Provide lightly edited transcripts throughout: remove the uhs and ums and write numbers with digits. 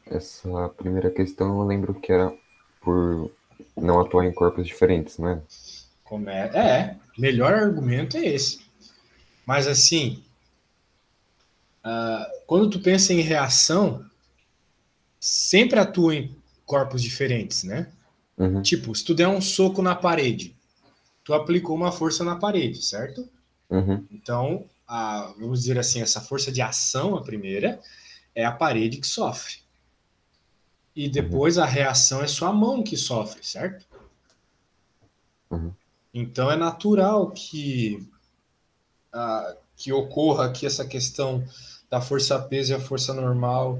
Essa primeira questão eu lembro que era por não atuar em corpos diferentes, né? Melhor argumento é esse. Mas assim, quando tu pensa em reação, sempre atua em corpos diferentes, né? Uhum, Tipo, se tu der um soco na parede, tu aplicou uma força na parede, certo? uhum, Então, vamos dizer assim, essa força de ação, a primeira, é a parede que sofre. E uhum, depois a reação é sua mão que sofre, certo? uhum, Então é natural que ocorra aqui essa questão da força-peso e a força normal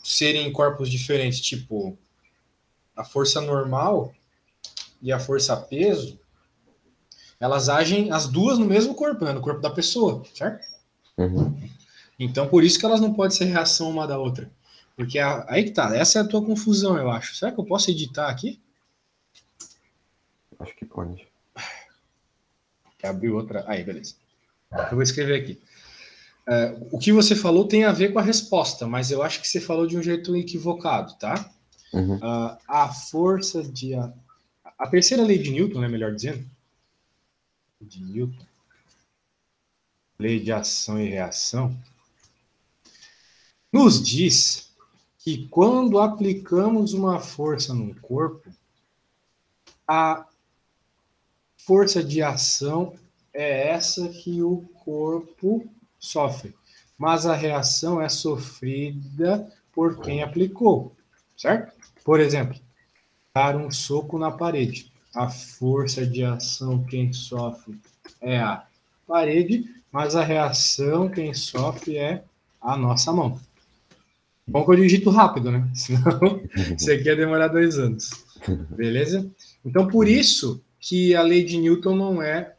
serem em corpos diferentes. Tipo, a força normal e a força-peso, elas agem as duas no mesmo corpo, né? No corpo da pessoa, certo? uhum. Então, por isso que elas não podem ser reação uma da outra. Porque aí que tá, essa é a tua confusão, eu acho. Será que eu posso editar aqui? Acho que pode. Abrir outra. Aí, beleza. Eu vou escrever aqui. O que você falou tem a ver com a resposta, mas eu acho que você falou de um jeito equivocado, tá? Uhum, A força de. A terceira lei de Newton, né, melhor dizendo, de Newton, lei de ação e reação, nos diz que quando aplicamos uma força num corpo, a força de ação é essa que o corpo sofre, mas a reação é sofrida por quem aplicou, certo? Por exemplo, dar um soco na parede. A força de ação quem sofre é a parede, mas a reação quem sofre é a nossa mão. Bom que eu digito rápido, né? Senão isso aqui ia demorar 2 anos. Beleza? Então, por uhum, isso que a lei de Newton não é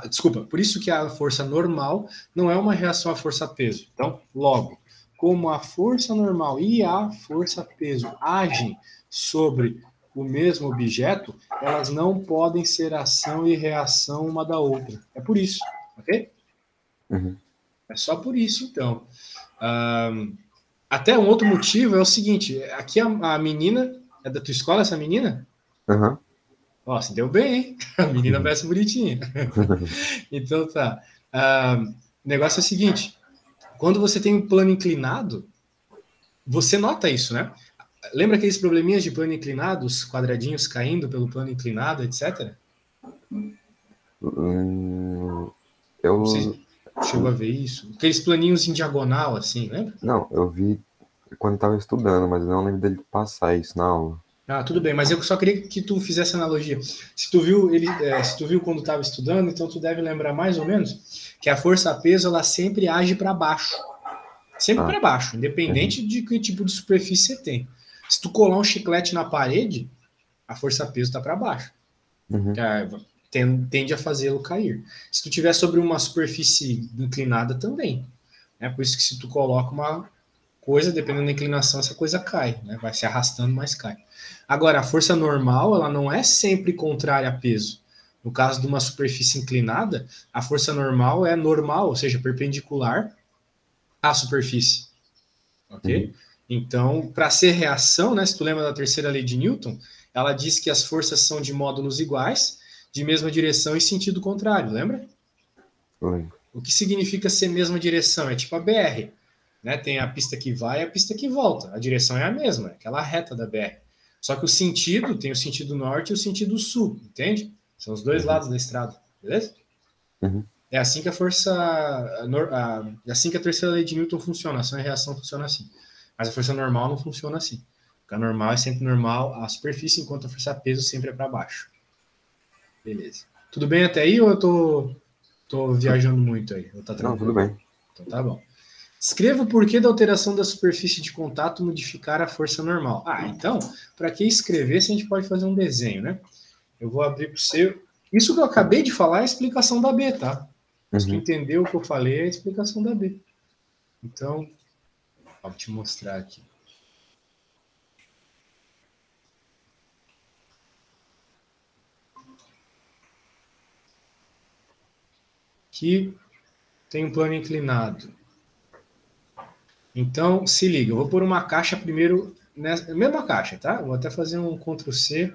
desculpa, por isso que a força normal não é uma reação à força-peso. Então, logo, como a força normal e a força-peso agem sobre o mesmo objeto, elas não podem ser ação e reação uma da outra. É por isso, ok? uhum. É só por isso, então. Um, Até um outro motivo é o seguinte: aqui a menina é da tua escola, essa menina? Aham. Nossa, deu bem, hein? A menina parece bonitinha. Então tá. O negócio é o seguinte: quando você tem um plano inclinado, você nota isso, né? Lembra aqueles probleminhas de plano inclinado, os quadradinhos caindo pelo plano inclinado, etc? Hum, Não sei eu. se chegou a ver isso. Aqueles planinhos em diagonal, assim, lembra? Não, eu vi quando tava estudando, mas eu não lembro dele passar isso na aula. Ah, tudo bem, mas eu só queria que tu fizesse analogia. Se tu viu quando estava estudando, então tu deve lembrar mais ou menos que a força-peso ela sempre age para baixo, sempre Ah, para baixo, uhum, independente de que tipo de superfície você tem. Se tu colar um chiclete na parede, a força-peso está para baixo. uhum, Tende a fazê-lo cair. Se tu tiver sobre uma superfície inclinada também. Né? Por isso que se tu coloca uma coisa, dependendo da inclinação, essa coisa cai. Né? Vai se arrastando, mas cai. Agora, a força normal, ela não é sempre contrária a peso. No caso de uma superfície inclinada, a força normal é normal, ou seja, perpendicular à superfície. Ok? uhum, Então, para ser reação, né, se tu lembra da terceira lei de Newton, ela diz que as forças são de módulos iguais, de mesma direção e sentido contrário, lembra? eu lembro. O que significa ser mesma direção? É tipo a BR, né? Tem a pista que vai e a pista que volta. A direção é a mesma, é aquela reta da BR. Só que o sentido tem o sentido norte e o sentido sul, entende? São os dois Uhum, lados da estrada, beleza? uhum, É assim que a força, é assim que a terceira lei de Newton funciona. A ação e a reação funciona assim. Mas a força normal não funciona assim. Porque a normal é sempre normal a superfície, enquanto a força peso sempre é para baixo. Beleza. Tudo bem até aí ou eu tô viajando muito aí? Ou tá não, tudo tranquilo? bem. Então tá bom. Escreva o porquê da alteração da superfície de contato modificar a força normal. Então, para que escrever se a gente pode fazer um desenho, né? Eu vou abrir para você. Isso que eu acabei de falar é a explicação da B, tá? Se tu Uhum. entendeu o que eu falei, é a explicação da B. Então, vou te mostrar aqui. Aqui tem um plano inclinado. Então, se liga, eu vou pôr uma caixa primeiro, nessa mesma caixa, tá? Vou até fazer um Ctrl+C,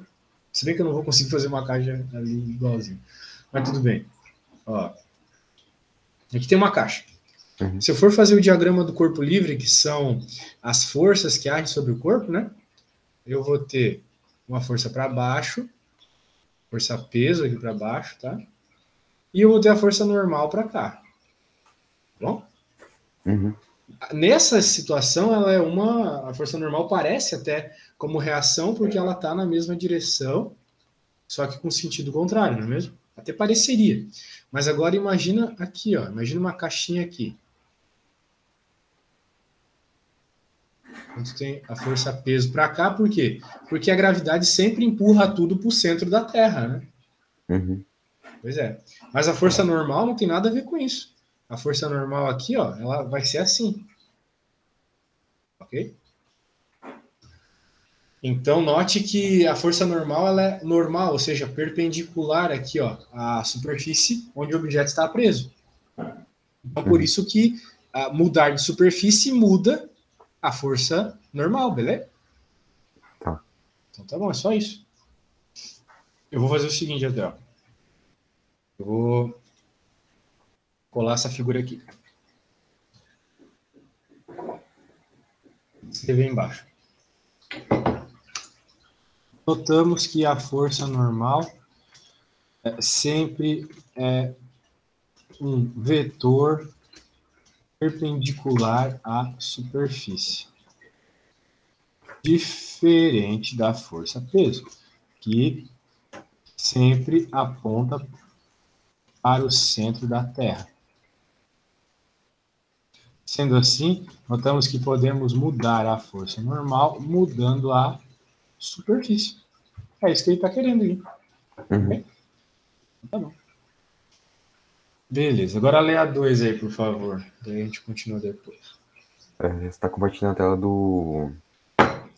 se bem que eu não vou conseguir fazer uma caixa ali igualzinho, mas tudo bem. Ó, aqui tem uma caixa. Uhum. Se eu for fazer o diagrama do corpo livre, que são as forças que agem sobre o corpo, né? Eu vou ter uma força para baixo, força peso aqui para baixo, tá? E eu vou ter a força normal para cá. Tá bom? Uhum. Nessa situação, a força normal parece até como reação, porque ela está na mesma direção, só que com sentido contrário, não é mesmo? Até pareceria. Mas agora imagina aqui, ó, imagina uma caixinha aqui. Onde tem a força peso para cá, por quê? Porque a gravidade sempre empurra tudo para o centro da Terra, né? Uhum. Pois é. Mas a força normal não tem nada a ver com isso. A força normal aqui, ó, ela vai ser assim. Ok? Então, note que a força normal ela é normal, ou seja, perpendicular aqui, ó, à superfície onde o objeto está preso. Então, por Uhum. isso que mudar de superfície muda a força normal, beleza? Tá. Então tá bom, é só isso. Eu vou fazer o seguinte, Adel. Eu vou colar essa figura aqui. Escrever embaixo. Notamos que a força normal sempre é um vetor perpendicular à superfície, diferente da força-peso, que sempre aponta para o centro da Terra. Sendo assim, notamos que podemos mudar a força normal mudando a superfície. É isso que ele está querendo ir. Uhum. Okay? Tá bom. Beleza, agora lê a 2 aí, por favor. Daí a gente continua depois. Você está compartilhando a tela do...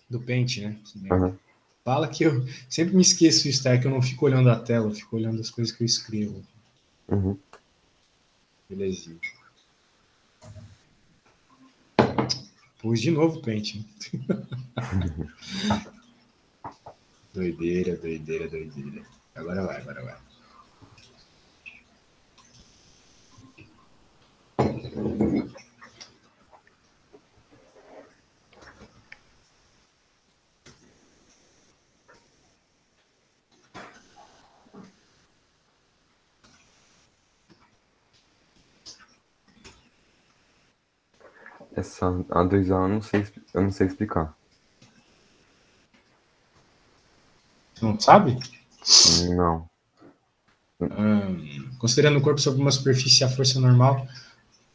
Do Paint, né? Uhum. Fala que eu sempre me esqueço isso, tá? Que eu não fico olhando a tela, eu fico olhando as coisas que eu escrevo. Uhum. Belezinha. Pus de novo o Paint. Doideira, doideira, doideira. Agora vai, agora vai. Essa A2A eu não sei explicar. Você não sabe? Não. Considerando o corpo sobre uma superfície, a força normal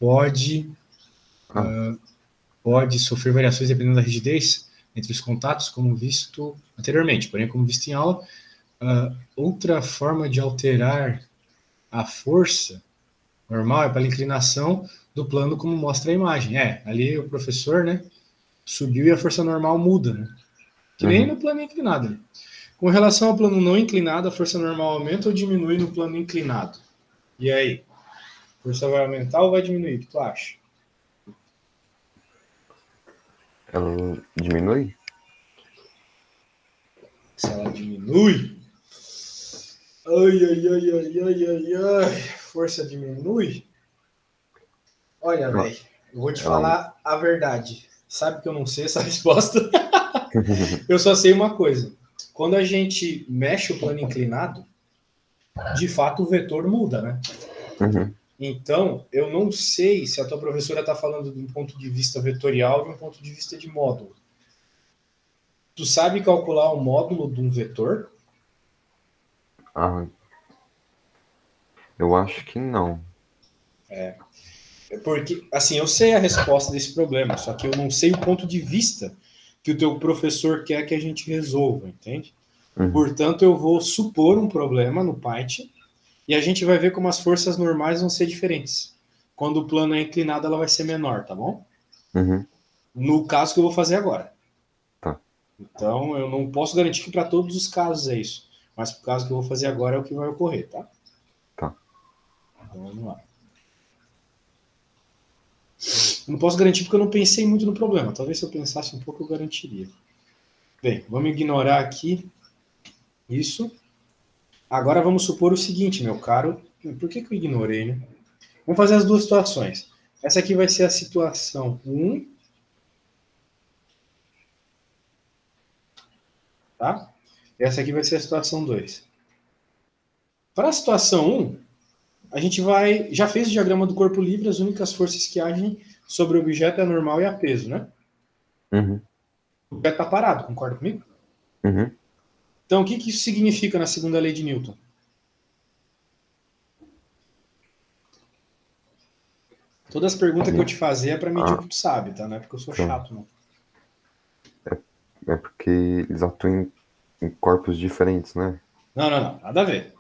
pode, Ah, pode sofrer variações dependendo da rigidez entre os contatos, como visto anteriormente. Porém, como visto em aula, outra forma de alterar a força normal é pela inclinação do plano, como mostra a imagem. Ali o professor, né, subiu e a força normal muda, né? Que nem uhum. no plano inclinado. Né? Com relação ao plano não inclinado, a força normal aumenta ou diminui no plano inclinado? E aí? A força vai aumentar ou vai diminuir? O que tu acha? Ela diminui? Se ela diminui. Ai, ai, ai, ai, ai, ai, ai. Força diminui? Olha, Ela, velho, eu vou te ela... falar a verdade. Sabe que eu não sei essa resposta? Eu só sei uma coisa. Quando a gente mexe o plano inclinado, de fato o vetor muda, né? Uhum. Então, eu não sei se a tua professora está falando de um ponto de vista vetorial ou de um ponto de vista de módulo. Tu sabe calcular o módulo de um vetor? Ah, eu acho que não. Porque, assim, eu sei a resposta desse problema, só que eu não sei o ponto de vista que o teu professor quer que a gente resolva, entende? Uhum. Portanto, eu vou supor um problema no Python e a gente vai ver como as forças normais vão ser diferentes. Quando o plano é inclinado, ela vai ser menor, tá bom? Uhum. No caso que eu vou fazer agora. Tá. Então, eu não posso garantir que para todos os casos é isso. Mas para o caso que eu vou fazer agora é o que vai ocorrer, tá? Tá. Então, vamos lá. Eu não posso garantir porque eu não pensei muito no problema. Talvez se eu pensasse um pouco eu garantiria. Bem, vamos ignorar aqui isso. Agora vamos supor o seguinte, meu caro. Por que eu ignorei, né? Vamos fazer as duas situações. Essa aqui vai ser a situação 1. Tá? E essa aqui vai ser a situação 2. Para a situação 1, a gente já fez o diagrama do corpo livre, as únicas forças que agem sobre o objeto é a normal e a peso, né? Uhum. O objeto está parado, concorda comigo? Uhum. Então, o que isso significa na segunda lei de Newton? Todas as perguntas que eu te fazer é para medir o que tu sabe, tá? Não é porque eu sou chato, não. É porque eles atuam em corpos diferentes, né? Não, nada a ver.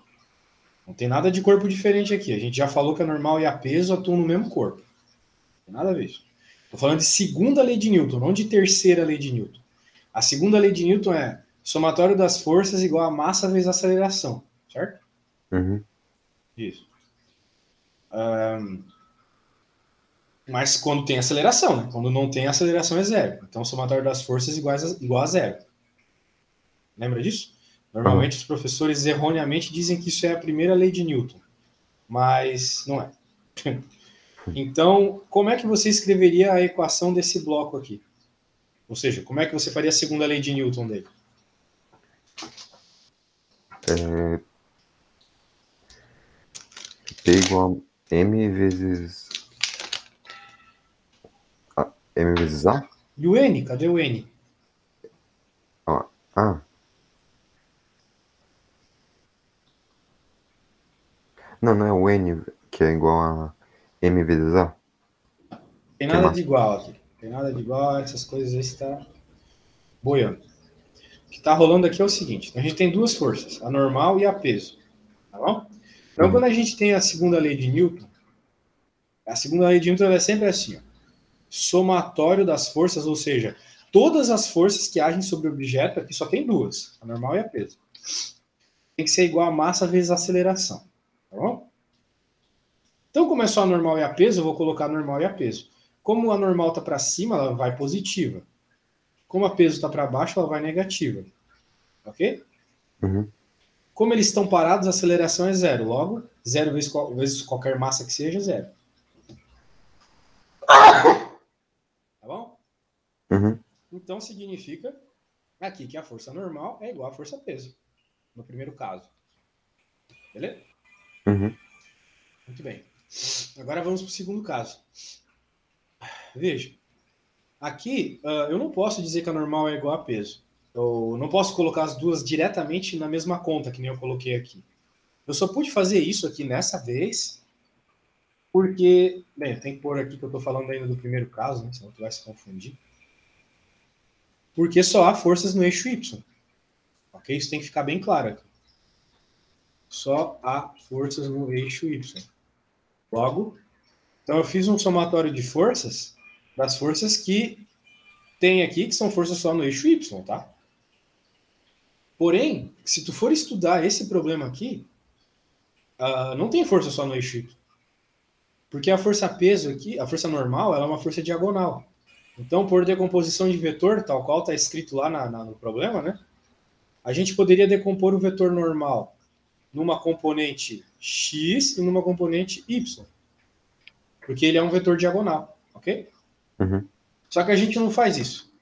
Não tem nada de corpo diferente aqui. A gente já falou que a normal e a peso atuam no mesmo corpo. Não tem nada a ver isso. Estou falando de segunda lei de Newton, não de terceira lei de Newton. A segunda lei de Newton é somatório das forças igual a massa vezes aceleração, certo? Uhum. Isso. Mas quando tem aceleração, né? Quando não tem aceleração é zero. Então, o somatório das forças igual a zero. Lembra disso? Normalmente os professores erroneamente dizem que isso é a primeira lei de Newton, mas não é. Então, como é que você escreveria a equação desse bloco aqui? Ou seja, como é que você faria a segunda lei de Newton dele? P igual a M vezes A? E o N? Cadê o N? Ah. Não é o N que é igual a M vezes A? Tem Que é nada de massa. igual aqui. Tem nada de igual, essas coisas aí está boiando. O que está rolando aqui é o seguinte: a gente tem duas forças, a normal e a peso. Tá bom? Então, quando a gente tem a segunda lei de Newton, é sempre assim: ó, somatório das forças, ou seja, todas as forças que agem sobre o objeto, aqui só tem duas, a normal e a peso. Tem que ser igual a massa vezes a aceleração. Tá bom? Então, como é só a normal e a peso, eu vou colocar a normal e a peso. Como a normal está para cima, ela vai positiva. Como a peso está para baixo, ela vai negativa. Ok? Uhum. Como eles estão parados, a aceleração é zero. Logo, zero vezes qualquer massa que seja, zero. Tá bom? Uhum. Então, significa aqui que a força normal é igual à força peso. No primeiro caso. Beleza? Uhum. Muito bem. Agora vamos para o segundo caso. Veja. Aqui, eu não posso dizer que a normal é igual a peso. Eu não posso colocar as duas diretamente na mesma conta, que nem eu coloquei aqui. Eu só pude fazer isso aqui nessa vez, porque, bem, tem que pôr aqui que eu estou falando ainda do primeiro caso, né, senão tu vai se confundir. Porque só há forças no eixo Y. Ok? Isso tem que ficar bem claro aqui. Só há forças no eixo Y. Logo, então eu fiz um somatório de forças das forças que tem aqui, que são forças só no eixo Y, tá? Porém, se tu for estudar esse problema aqui, não tem força só no eixo Y. Porque a força peso aqui, a força normal, ela é uma força diagonal. Então, por decomposição de vetor, tal qual está escrito lá no problema, né? A gente poderia decompor o vetor normal numa componente x e numa componente y. Porque ele é um vetor diagonal, ok? Uhum. Só que a gente não faz isso.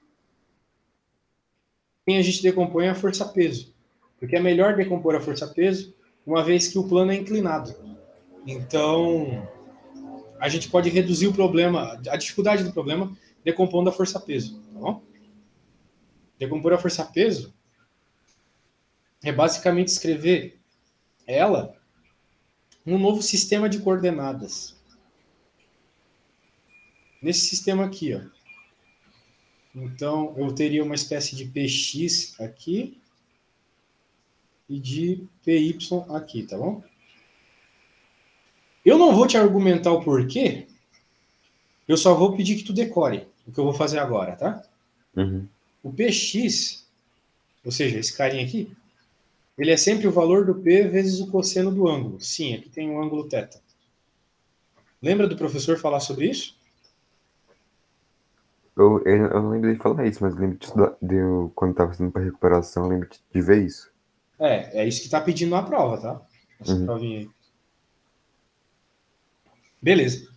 A gente decompõe a força-peso. Porque é melhor decompor a força-peso uma vez que o plano é inclinado. Então, a gente pode reduzir o problema, a dificuldade do problema, decompondo a força-peso, tá bom? Decompor a força-peso é basicamente escrever ela num novo sistema de coordenadas. Nesse sistema aqui, ó. Então, eu teria uma espécie de px aqui e de py aqui, tá bom? Eu não vou te argumentar o porquê, eu só vou pedir que tu decore o que eu vou fazer agora, tá? Uhum. O px, ou seja, esse carinha aqui, ele é sempre o valor do P vezes o cosseno do ângulo. Sim, aqui tem um ângulo θ. Lembra do professor falar sobre isso? Eu não lembro de falar isso, mas eu lembro quando tava fazendo para recuperação, eu lembro de ver isso. É isso que está pedindo na prova, tá? Essa Uhum, provinha aí. Beleza.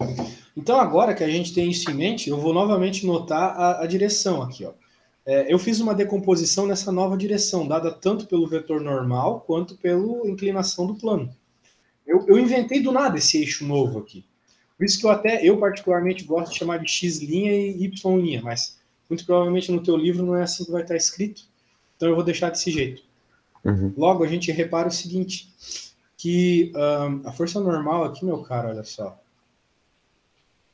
Então, agora que a gente tem isso em mente, eu vou novamente notar a direção aqui, ó. Eu fiz uma decomposição nessa nova direção, dada tanto pelo vetor normal quanto pela inclinação do plano. Eu inventei do nada esse eixo novo aqui. Por isso que eu particularmente gosto de chamar de x' e y', mas muito provavelmente no teu livro não é assim que vai estar escrito. Então eu vou deixar desse jeito. uhum, Logo, a gente repara o seguinte, que a força normal aqui, meu caro, olha só,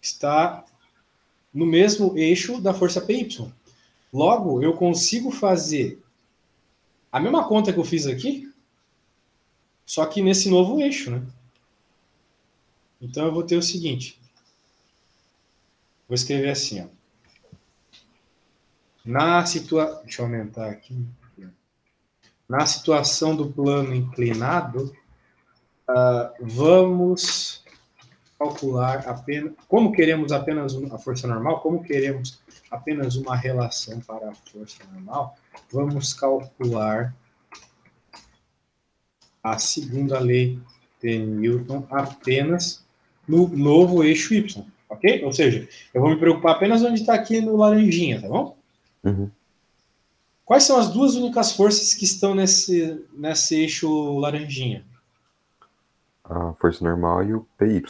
está no mesmo eixo da força PY. Logo, eu consigo fazer a mesma conta que eu fiz aqui, só que nesse novo eixo, né? Então eu vou ter o seguinte, vou escrever assim, ó. Deixa eu aumentar aqui. Na situação do plano inclinado, vamos calcular apenas, como queremos apenas a força normal, como queremos apenas uma relação para a força normal, vamos calcular a segunda lei de Newton apenas no novo eixo Y, ok? Ou seja, eu vou me preocupar apenas onde está aqui no laranjinha, tá bom? uhum. Quais são as duas únicas forças que estão nesse eixo laranjinha? A força normal e o PY.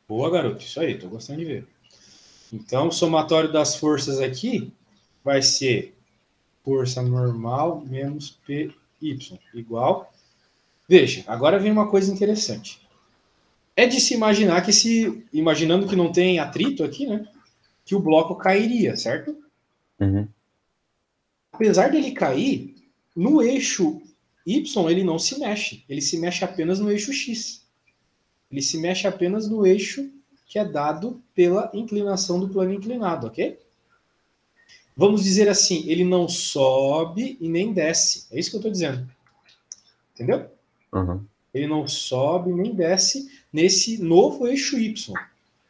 Boa, garoto, isso aí, tô gostando de ver. Então, o somatório das forças aqui vai ser força normal menos PY igual. Veja, agora vem uma coisa interessante. É de se imaginar imaginando que não tem atrito aqui, né? Que o bloco cairia, certo? Uhum, Apesar dele cair, no eixo Y ele não se mexe. Ele se mexe apenas no eixo X. Ele se mexe apenas no eixo que é dado pela inclinação do plano inclinado, ok? Vamos dizer assim, ele não sobe e nem desce. É isso que eu estou dizendo. Entendeu? uhum, Ele não sobe nem desce nesse novo eixo Y.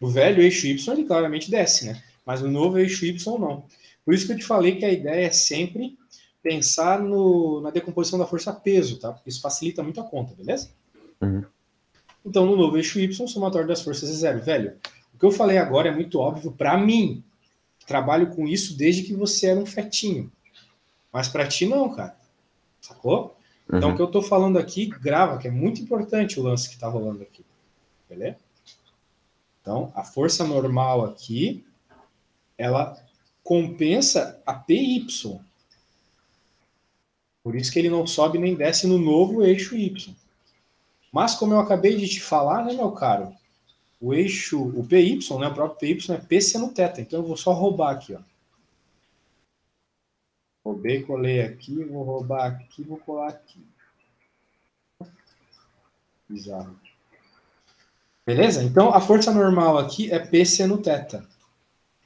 O velho eixo Y ele claramente desce, né? Mas no novo eixo Y não. Por isso que eu te falei que a ideia é sempre pensar na decomposição da força peso, tá? Porque isso facilita muito a conta, beleza? uhum, Então, no novo eixo Y, o somatório das forças é zero. Velho, o que eu falei agora é muito óbvio para mim. Trabalho com isso desde que você era um fetinho. Mas para ti não, cara. Sacou? Então, o que uhum. eu estou falando aqui, grava, que é muito importante o lance que está rolando aqui. Beleza? Então, a força normal aqui, ela compensa a PY. Por isso que ele não sobe nem desce no novo eixo Y. Mas, como eu acabei de te falar, né, meu caro? O PY, né, o próprio PY é P seno θ. Então, eu vou só roubar aqui, ó. Roubei, colei aqui, vou roubar aqui, vou colar aqui. Bizarro. Beleza? Então, a força normal aqui é P seno θ.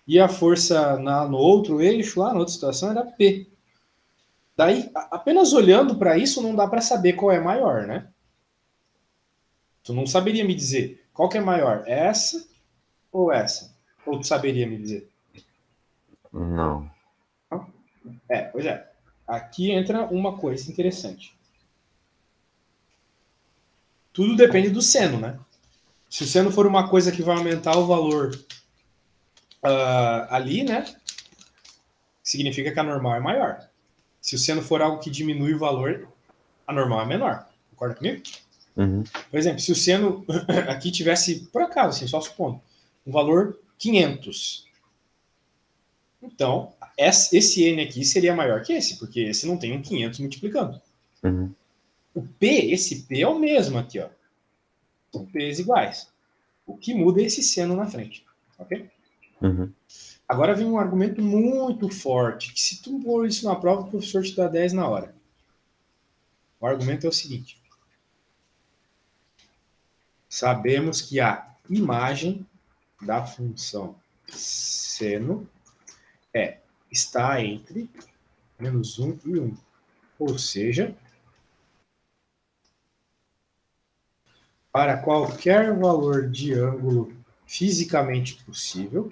E a força no outro eixo, lá na outra situação, era P. Daí, apenas olhando para isso, não dá para saber qual é maior, né? Tu não saberia me dizer qual que é maior, essa ou essa? Ou tu saberia me dizer? Não. Pois é. Aqui entra uma coisa interessante. Tudo depende do seno, né? Se o seno for uma coisa que vai aumentar o valor ali, né? Significa que a normal é maior. Se o seno for algo que diminui o valor, a normal é menor. Concorda comigo? Uhum, Por exemplo, se o seno aqui tivesse, por acaso, assim, só supondo, um valor 500. Então, esse n aqui seria maior que esse, porque esse não tem um 500 multiplicando. uhum, O P, esse P é o mesmo aqui, ó. São P's iguais. O que muda é esse seno na frente. Ok? uhum. Agora vem um argumento muito forte, que se tu pôr isso na prova, o professor te dá 10 na hora. O argumento é o seguinte. Sabemos que a imagem da função seno está entre -1 e 1. Ou seja, para qualquer valor de ângulo fisicamente possível,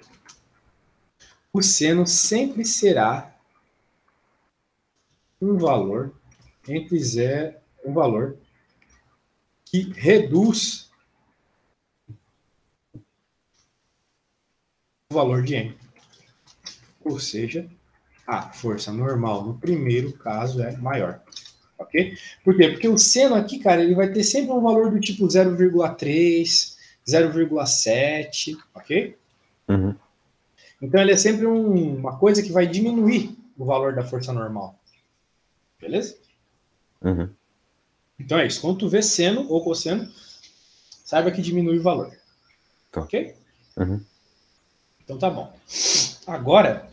o seno sempre será um valor entre zero, um valor que reduz o valor de n. Ou seja, a força normal no primeiro caso é maior. Ok? Por quê? Porque o seno aqui, cara, ele vai ter sempre um valor do tipo 0,3, 0,7, ok? Uhum. Então ele é sempre uma coisa que vai diminuir o valor da força normal. Beleza? Uhum. Então é isso. Quando tu vê seno ou cosseno, saiba que diminui o valor. Tá. Ok? Uhum. Então tá bom. Agora,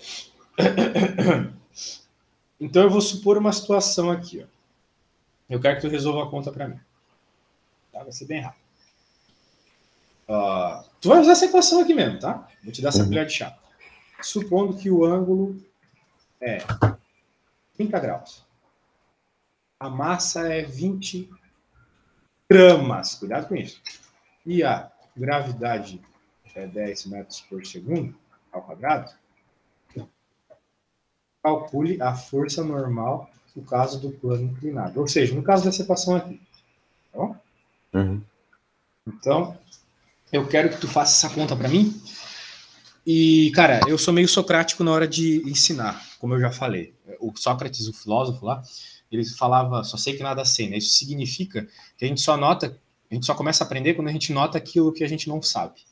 então eu vou supor uma situação aqui. Ó. Eu quero que tu resolva a conta para mim. Tá? Vai ser bem rápido. Tu vai usar essa equação aqui mesmo, tá? Vou te dar essa Uhum. colher de chá. Supondo que o ângulo é 30 graus. A massa é 20 gramas. Cuidado com isso. E a gravidade é 10 metros por segundo ao quadrado. Calcule a força normal no caso do plano inclinado. Ou seja, no caso dessa equação aqui. Tá bom? Uhum. Então, eu quero que tu faça essa conta para mim. E, cara, eu sou meio socrático na hora de ensinar, como eu já falei. O Sócrates, o filósofo lá, ele falava, só sei que nada sei, né? Isso significa que a gente só nota, a gente só começa a aprender quando a gente nota aquilo que a gente não sabe.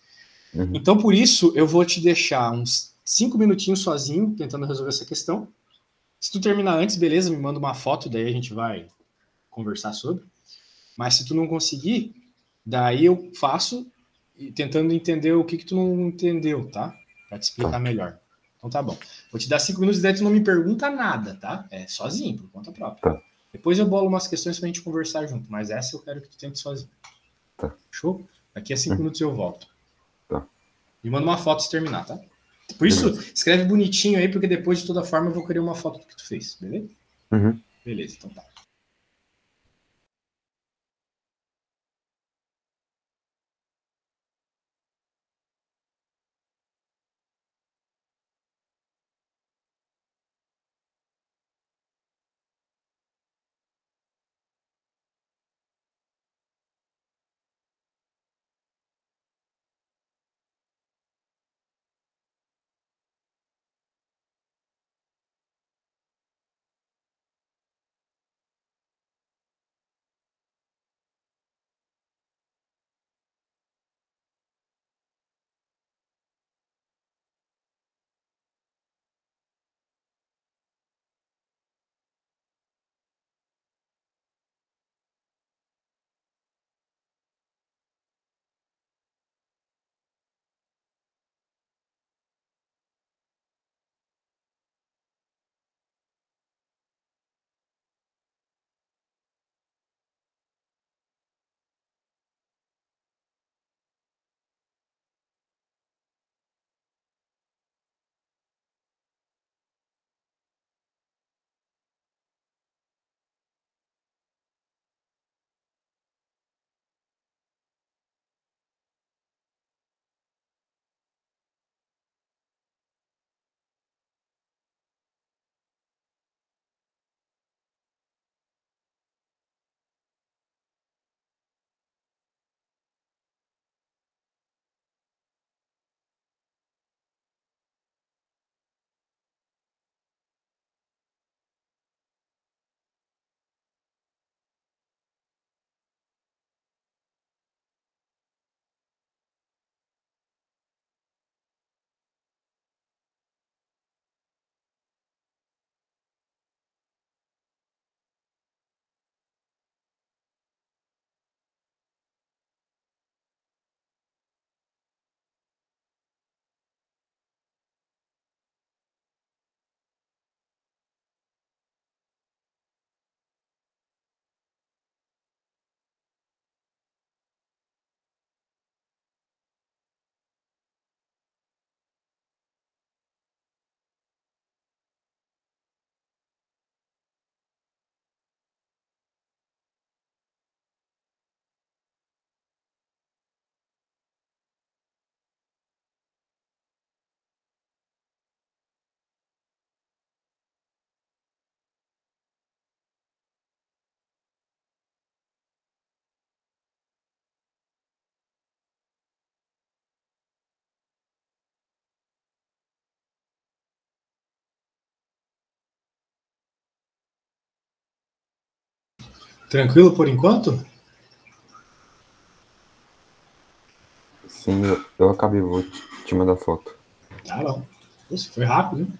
Uhum. Então, por isso, eu vou te deixar uns 5 minutinhos sozinho, tentando resolver essa questão. Se tu terminar antes, beleza, me manda uma foto, daí a gente vai conversar sobre. Mas se tu não conseguir, daí eu faço tentando entender o que tu não entendeu, tá? Pra te explicar Tá. melhor. Então tá bom. Vou te dar 5 minutos e daí tu não me pergunta nada, tá? É sozinho, por conta própria. Tá. Depois eu bolo umas questões pra gente conversar junto, mas essa eu quero que tu tente sozinho. Tá. Show? Daqui a 5 Uhum. minutos eu volto. Tá. Me manda uma foto se terminar, tá? Por isso, Beleza. escreve bonitinho aí, porque depois, de toda forma, eu vou querer uma foto do que tu fez, beleza? Uhum. Beleza, então tá. Tranquilo por enquanto? Sim, eu acabei, vou te mandar foto. Tá bom. Nossa, foi rápido, hein?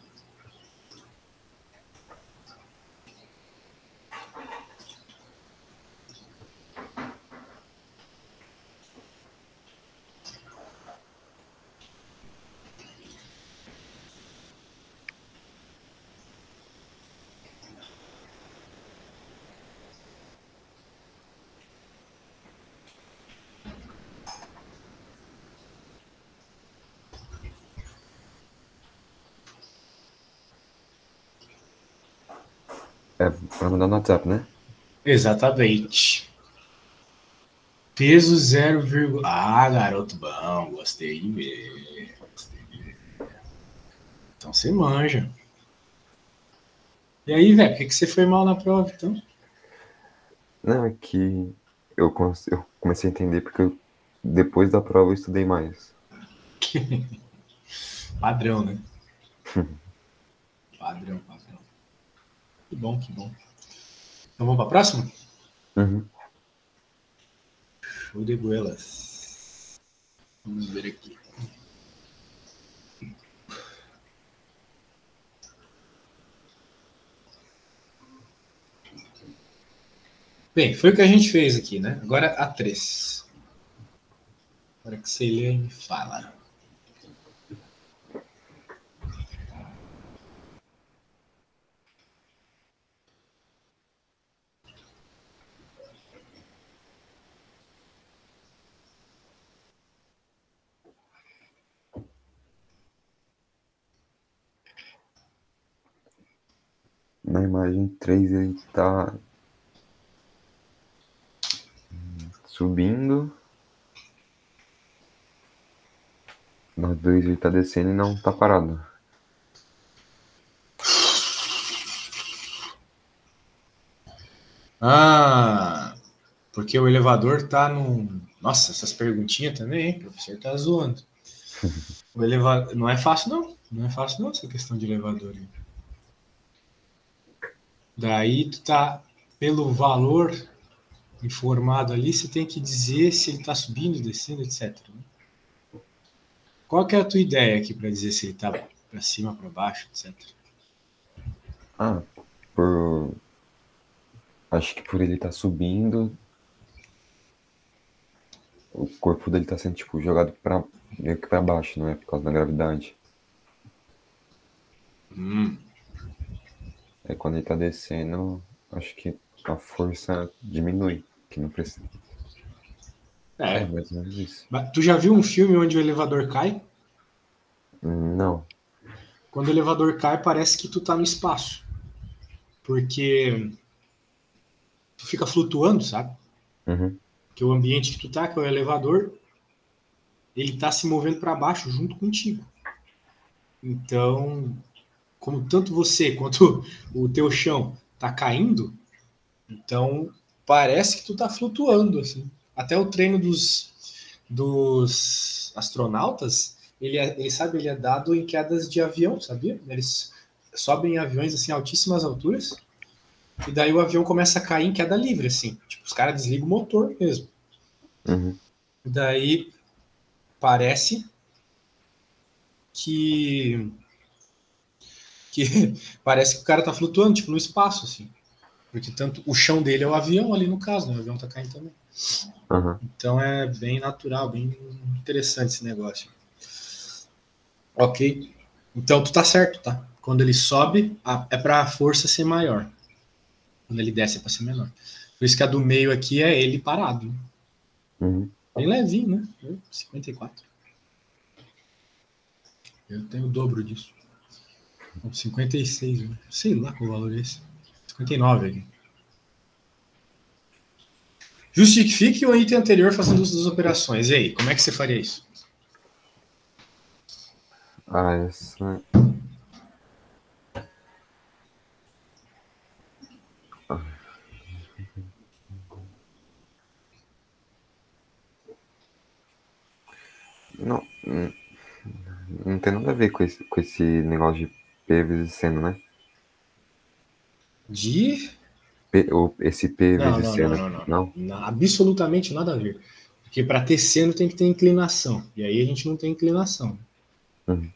É, pra mandar no WhatsApp, né? Exatamente. Peso 0, ah, garoto bom, gostei de ver. Gostei de ver. Então você manja. E aí, velho, por que você foi mal na prova, então? Não, é que eu comecei a entender porque depois da prova eu estudei mais. Padrão, né? Padrão, padrão. Que bom, que bom. Então vamos pra próxima? Uhum. Show de boelas. Vamos ver aqui. Bem, foi o que a gente fez aqui, né? Agora a 3. Agora que você lê, me fala. Na imagem 3 ele tá subindo. Na 2 ele tá descendo e não tá parado. Ah, porque o elevador tá num. Nossa, essas perguntinhas também, hein? O professor tá zoando. O elevador. Não é fácil, não. Não é fácil, não, essa questão de elevador. Daí tu tá, pelo valor informado ali, você tem que dizer se ele tá subindo, descendo, etc. Qual que é a tua ideia aqui para dizer se ele tá para cima, para baixo, etc. Ah, por. Acho que por ele tá subindo, o corpo dele tá sendo, tipo, jogado meio que pra baixo, não é? Por causa da gravidade. Hum. Aí quando ele tá descendo, acho que a força diminui, que não precisa. É, É. mais ou menos isso. Tu já viu um filme onde o elevador cai? Não. Quando o elevador cai, parece que tu tá no espaço. Porque tu fica flutuando, sabe? Uhum. Que o ambiente que tu tá, que é o elevador, ele tá se movendo para baixo junto contigo. Então, como tanto você quanto o teu chão tá caindo, então parece que tu tá flutuando, assim. Até o treino dos astronautas, ele é dado em quedas de avião, sabia? Eles sobem em aviões assim, a altíssimas alturas, e daí o avião começa a cair em queda livre, assim. Tipo, os caras desligam o motor mesmo. Uhum. E daí parece que, que parece que o cara tá flutuando, tipo, no espaço, assim. Porque tanto o chão dele é o avião ali no caso, né? O avião tá caindo também. Uhum. Então é bem natural, bem interessante esse negócio. Ok. Então tu tá certo, tá? Quando ele sobe, é para a força ser maior. Quando ele desce é para ser menor. Por isso que a do meio aqui é ele parado. Uhum. Bem levinho, né? 54. Eu tenho o dobro disso. 56, né? Sei lá qual o valor é esse. 59 aqui. Justifique o item anterior fazendo uso das operações. E aí, como é que você faria isso? Ah, essa. Ah, não, não tem nada a ver com esse negócio de P vezes seno, né? De. Esse P Não, vezes não, C, não, né? não, não, Não? não. Absolutamente nada a ver. Porque para ter seno tem que ter inclinação. E aí a gente não tem inclinação. Uhum.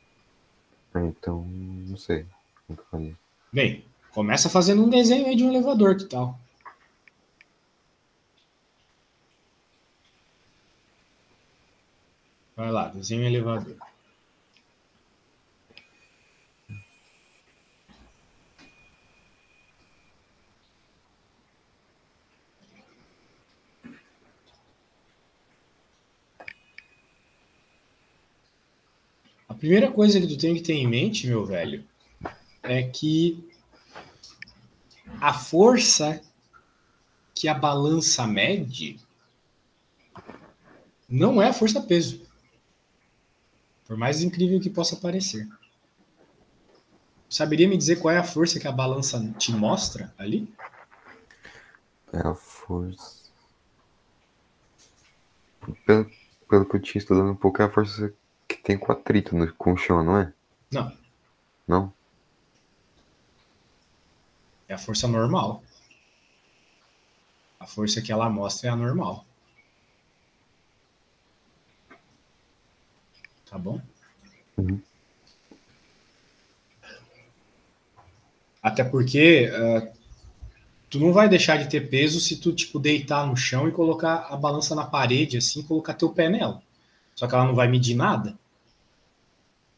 Então, não sei. Como que eu faria? Bem, começa fazendo um desenho aí de um elevador, que tal? Vai lá, desenho um elevador. A primeira coisa que tu tem que ter em mente, meu velho, é que a força que a balança mede não é a força-peso. Por mais incrível que possa parecer. Saberia me dizer qual é a força que a balança te mostra ali? É a força. Pelo, pelo que eu tinha estudado um pouco, é a força que tem com atrito com o chão, não é? Não, Não? é a força normal. A força que ela mostra é a normal. Tá bom? Uhum. Até porque tu não vai deixar de ter peso se tu, tipo, deitar no chão e colocar a balança na parede, assim, e colocar teu pé nela. Só que ela não vai medir nada,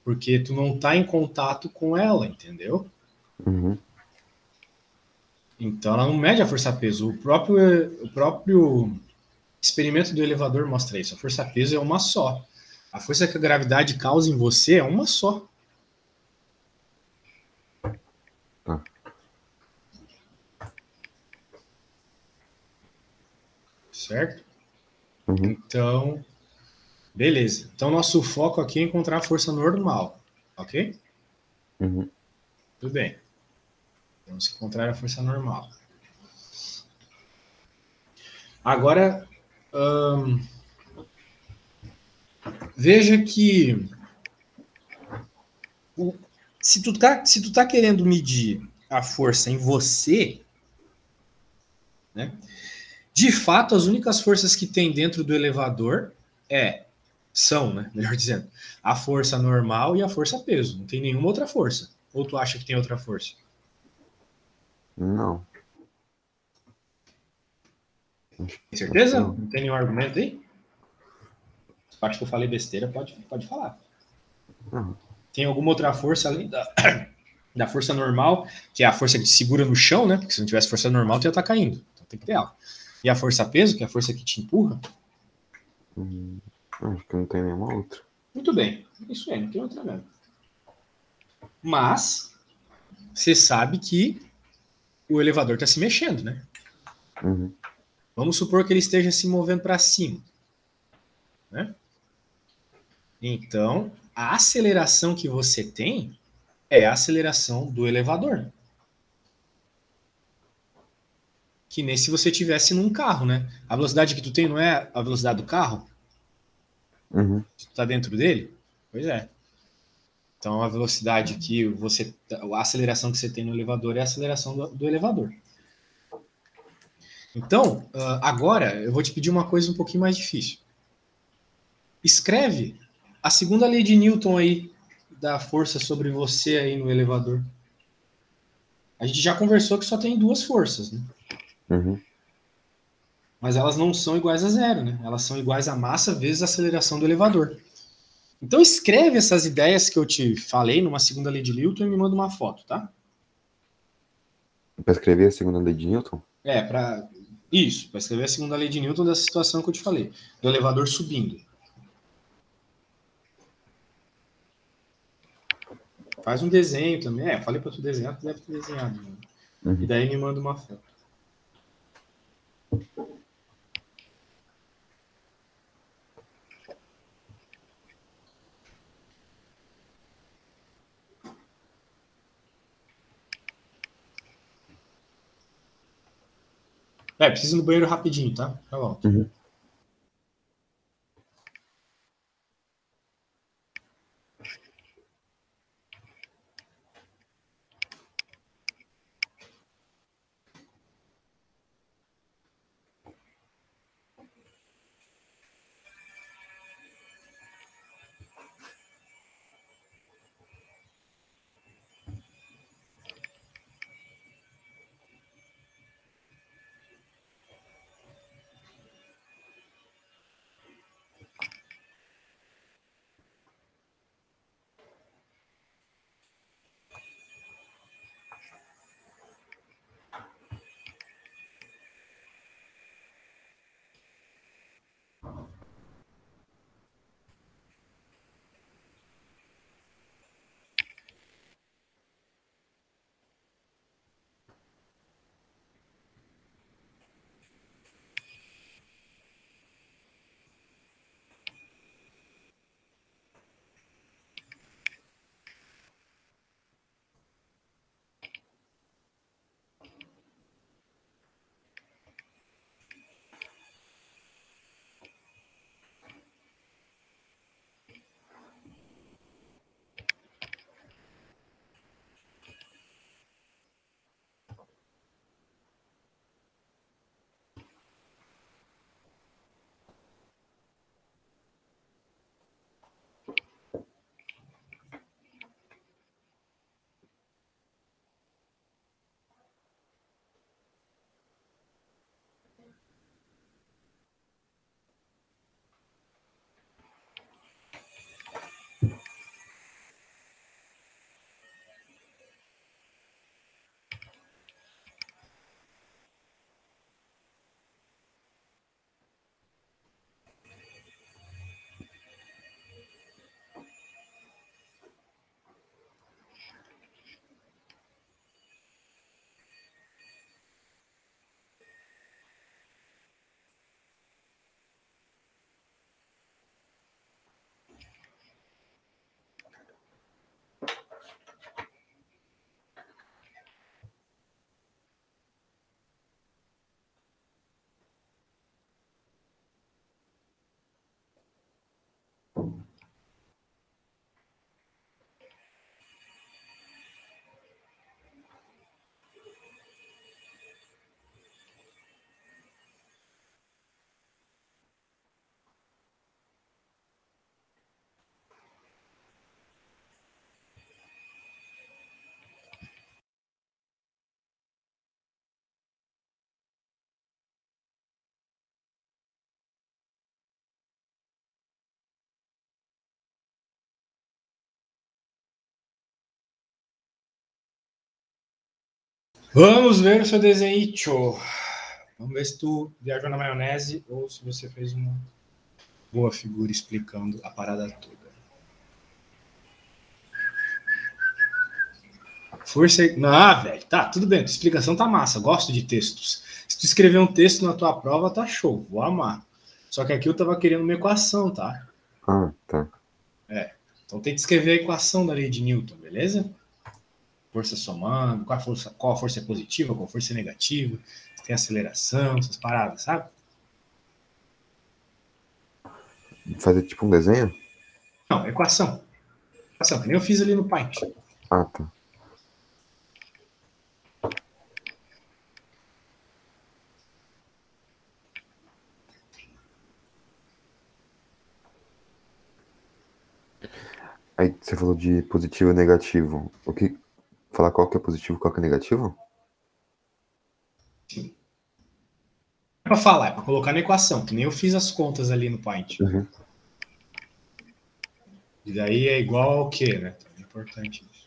porque tu não tá em contato com ela, entendeu? Uhum. Então ela não mede a força-peso. O próprio experimento do elevador mostra isso. A força-peso é uma só. A força que a gravidade causa em você é uma só. Tá. Certo? Uhum. Então, beleza. Então, nosso foco aqui é encontrar a força normal. Ok? Uhum. Tudo bem. Vamos encontrar a força normal. Agora, hum, veja que o, se tu tá querendo medir a força em você, né? De fato, as únicas forças que tem dentro do elevador são, né? Melhor dizendo, a força normal e a força peso. Não tem nenhuma outra força. Ou tu acha que tem outra força? Não. Tem Acho que certeza? não. Não tem nenhum argumento aí? Acho que eu falei besteira, pode falar. Não. Tem alguma outra força além da força normal, que é a força que te segura no chão, né? Porque se não tivesse força normal, tu ia estar caindo. Então tem que ter ela. E a força peso, que é a força que te empurra. Hum, Acho que não tem nenhuma outra. Muito bem. Isso aí, não tem outra mesmo. Mas, você sabe que o elevador está se mexendo, né? Uhum. Vamos supor que ele esteja se movendo para cima, né? Então, a aceleração que você tem é a aceleração do elevador. Que nem se você tivesse num carro, né? A velocidade que tu tem não é a velocidade do carro? Uhum. Se tu tá dentro dele? Pois é. Então, a velocidade que você. A aceleração que você tem no elevador é a aceleração do elevador. Então, agora eu vou te pedir uma coisa um pouquinho mais difícil. Escreve a segunda lei de Newton aí, da força sobre você aí no elevador. A gente já conversou que só tem duas forças, né? Uhum. Mas elas não são iguais a zero, né? Elas são iguais a massa vezes a aceleração do elevador. Então escreve essas ideias que eu te falei numa segunda lei de Newton e me manda uma foto, tá? Pra escrever a segunda lei de Newton? Para isso, para escrever a segunda lei de Newton dessa situação que eu te falei, do elevador subindo. Faz um desenho também. Eu falei para tu desenhar, tu deve ter desenhado. Né? E Uhum. daí me manda uma foto. Precisa ir no banheiro rapidinho, tá? Tá bom. Uhum. Vamos ver o seu desenho. Vamos ver se tu viajou na maionese ou se você fez uma boa figura explicando a parada toda. Força. Não, velho. Tá, tudo bem. Tua explicação tá massa. Gosto de textos. Se tu escrever um texto na tua prova, tá show. Vou amar. Só que aqui eu tava querendo uma equação, tá? Ah, tá. Então tem que escrever a equação da lei de Newton, beleza? Força somando, qual a força é positiva, qual a força é negativa, tem aceleração, essas paradas, sabe? Fazer tipo um desenho? Não, equação. Equação, que nem eu fiz ali no Paint. Ah, tá. Aí você falou de positivo e negativo. O que? Falar qual que é positivo e qual que é negativo? Sim. É pra falar, é pra colocar na equação, que nem eu fiz as contas ali no Paint. Uhum. E daí é igual ao quê, né? Então é importante isso.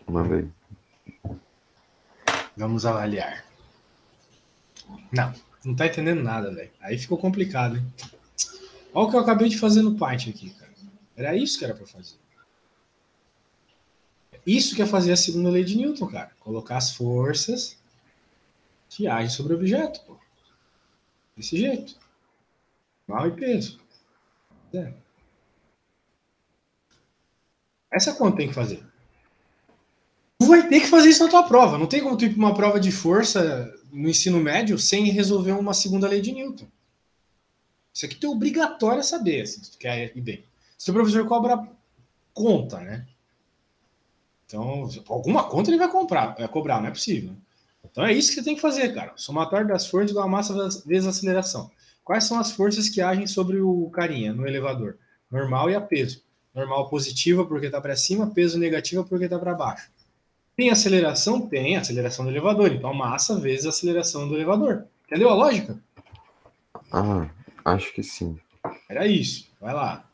Mandei. Vamos avaliar. Não, não tá entendendo nada, velho. Aí ficou complicado, hein? Olha o que eu acabei de fazer no Paint aqui, cara. Era isso que era pra fazer. Isso que é fazer a segunda lei de Newton, cara. Colocar as forças que agem sobre o objeto, pô. Desse jeito. Mal e peso. É. Essa conta tem que fazer. Tu vai ter que fazer isso na tua prova. Não tem como tu ir para uma prova de força no ensino médio sem resolver uma segunda lei de Newton. Isso aqui tu é obrigatório saber, assim, se tu quer ir bem. Se o professor cobra conta, né? Então, alguma conta ele vai cobrar, não é possível. Então é isso que você tem que fazer, cara. Somatório das forças igual a massa vezes a aceleração. Quais são as forças que agem sobre o carinha no elevador? Normal e a peso. Normal positiva porque está para cima, peso negativa porque está para baixo. Tem aceleração? Tem aceleração do elevador. Então, massa vezes a aceleração do elevador. Entendeu a lógica? Ah, acho que sim. Era isso. Vai lá.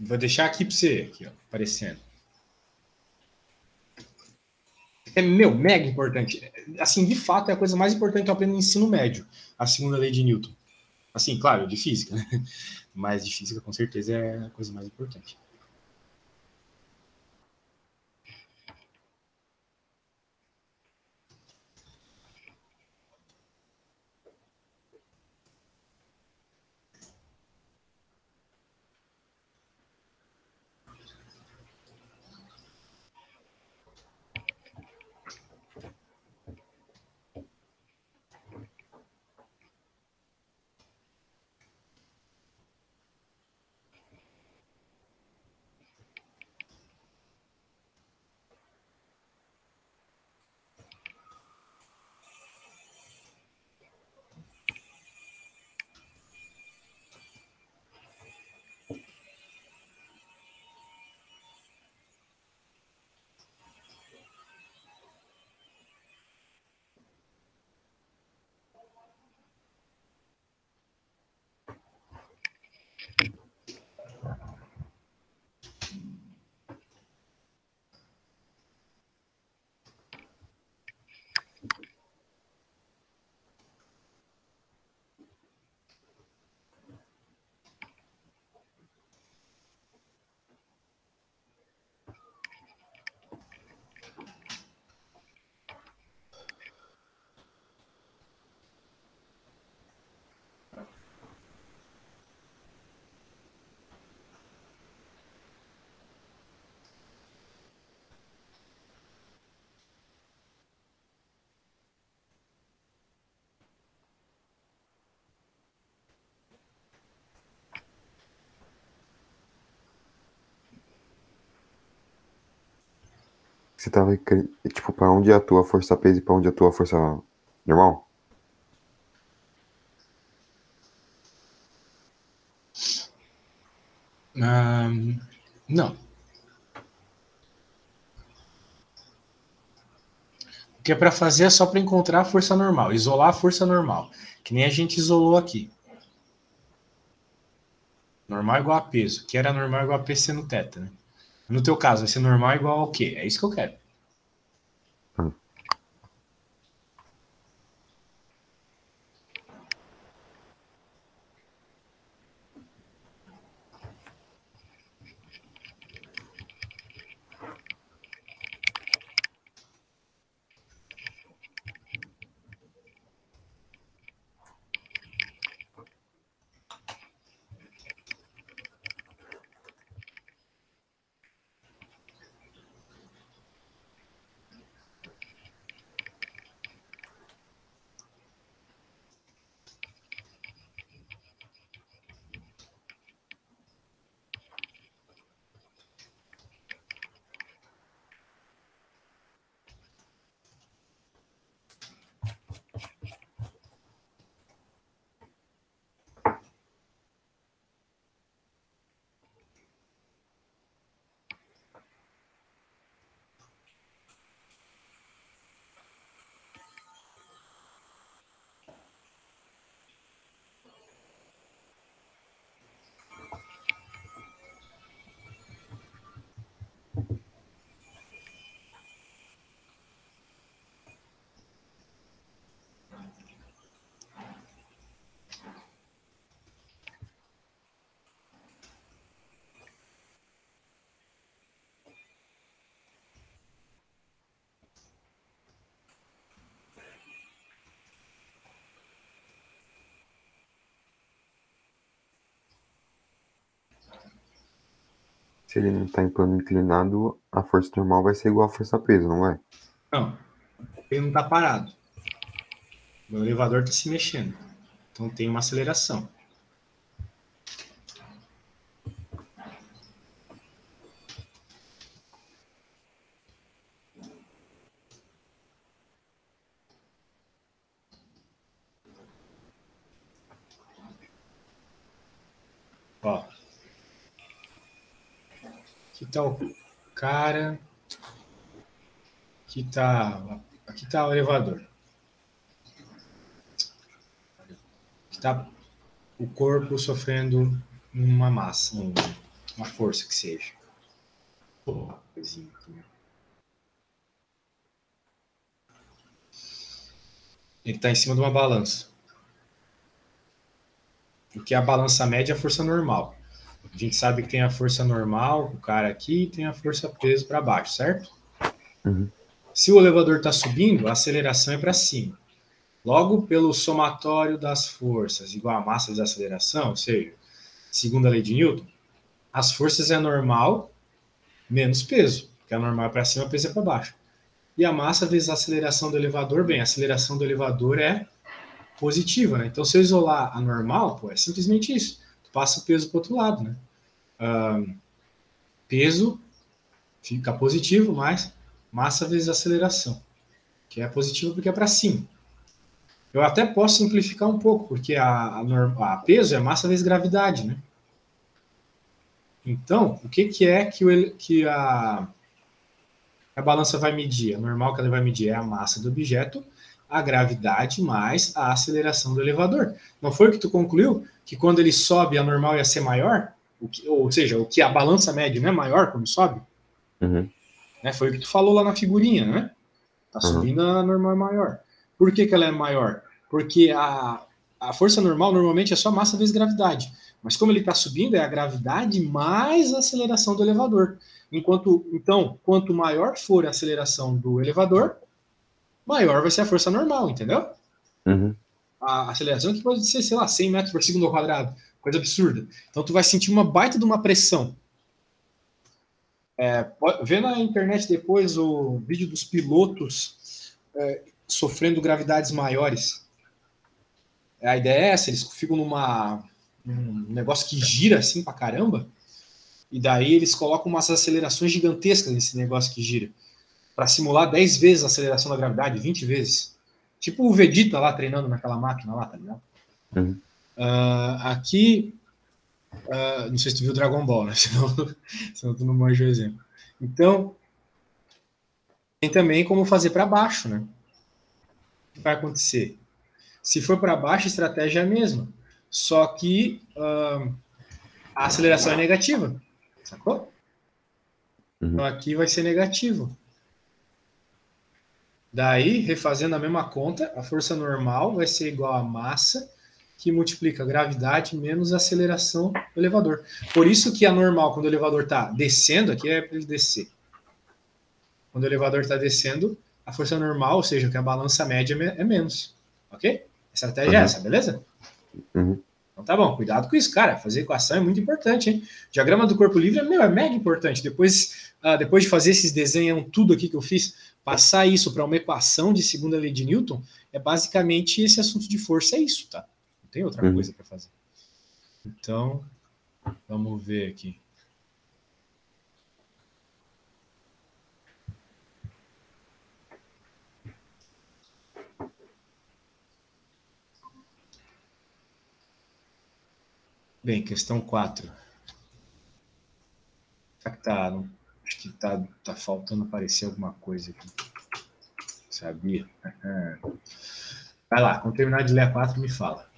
Vou deixar aqui para você, aqui, ó, aparecendo. É, meu, mega importante. Assim, de fato, é a coisa mais importante que eu aprendo no ensino médio. A segunda lei de Newton. Assim, claro, de física, né? Mas de física, com certeza, é a coisa mais importante. Você tava, tipo, pra onde atua a força peso e pra onde atua a força normal? Não. O que é para fazer é só para encontrar a força normal, isolar a força normal, que nem a gente isolou aqui. Normal igual a peso, que era normal igual a PC no teta, né? No teu caso, vai ser normal igual ao quê? É isso que eu quero. Hum. Se ele não tá em plano inclinado, a força normal vai ser igual a força peso, não é? Não, ele não está parado. O elevador está se mexendo. Então tem uma aceleração. Ó. Aqui tá o cara. Aqui tá o elevador. Aqui tá o corpo sofrendo uma massa, uma força que seja. Porra, coisinha aqui, né? Ele está em cima de uma balança. O que é a balança média é a força normal. A gente sabe que tem a força normal, o cara aqui, e tem a força peso para baixo, certo? Uhum. Se o elevador está subindo, a aceleração é para cima. Logo, pelo somatório das forças igual a massa vezes a aceleração, ou seja, segundo a lei de Newton, as forças é normal menos peso, que é normal é para cima, peso é para baixo. E a massa vezes a aceleração do elevador, bem, a aceleração do elevador é positiva, né? Então, se eu isolar a normal, pô, é simplesmente isso. Tu passa o peso para o outro lado, né? Peso fica positivo, mais massa vezes aceleração, que é positivo porque é para cima. Eu até posso simplificar um pouco, porque a peso é massa vezes gravidade, né? Então, o que é que a balança vai medir? A normal que ela vai medir é a massa do objeto, a gravidade mais a aceleração do elevador. Não foi o que tu concluiu? Que quando ele sobe, a normal ia ser maior? Ou seja, o que a balança mede não é maior quando sobe? Uhum. Né? Foi o que tu falou lá na figurinha, né? Tá subindo, a normal é maior. Por que ela é maior? Porque a força normal normalmente é só massa vezes gravidade. Mas como ele está subindo, é a gravidade mais a aceleração do elevador. Então, quanto maior for a aceleração do elevador, maior vai ser a força normal, entendeu? Uhum. A aceleração que pode ser, sei lá, 100 metros por segundo ao quadrado. Coisa absurda. Então, tu vai sentir uma baita de uma pressão. Vê na internet depois o vídeo dos pilotos sofrendo gravidades maiores. A ideia é essa, eles ficam num negócio que gira assim pra caramba, e daí eles colocam umas acelerações gigantescas nesse negócio que gira. para simular 10 vezes a aceleração da gravidade, 20 vezes. Tipo o Vegeta lá treinando naquela máquina lá, tá ligado? Uhum. Aqui, não sei se tu viu Dragon Ball, né? Senão tu não manja o exemplo. Então, tem também como fazer para baixo, né? O que vai acontecer? Se for para baixo, a estratégia é a mesma. Só que a aceleração é negativa. Sacou? Então aqui vai ser negativo. Daí, refazendo a mesma conta, a força normal vai ser igual a massa que multiplica a gravidade menos a aceleração do elevador. Por isso que a normal, quando o elevador está descendo, aqui é para ele descer. Quando o elevador está descendo, a força normal, ou seja, que a balança média é menos. Ok? A estratégia é essa, beleza? Então tá bom, cuidado com isso, cara. Fazer equação é muito importante, hein? O diagrama do corpo livre é mega importante. Depois de fazer esses desenhos, tudo aqui que eu fiz, passar isso para uma equação de segunda lei de Newton, é basicamente esse assunto de força, é isso, tá? Não tem outra coisa para fazer. Então, vamos ver aqui. Bem, questão 4. Será que tá... Acho que tá faltando aparecer alguma coisa aqui. Sabia? Vai lá, quando terminar de ler a 4, me fala.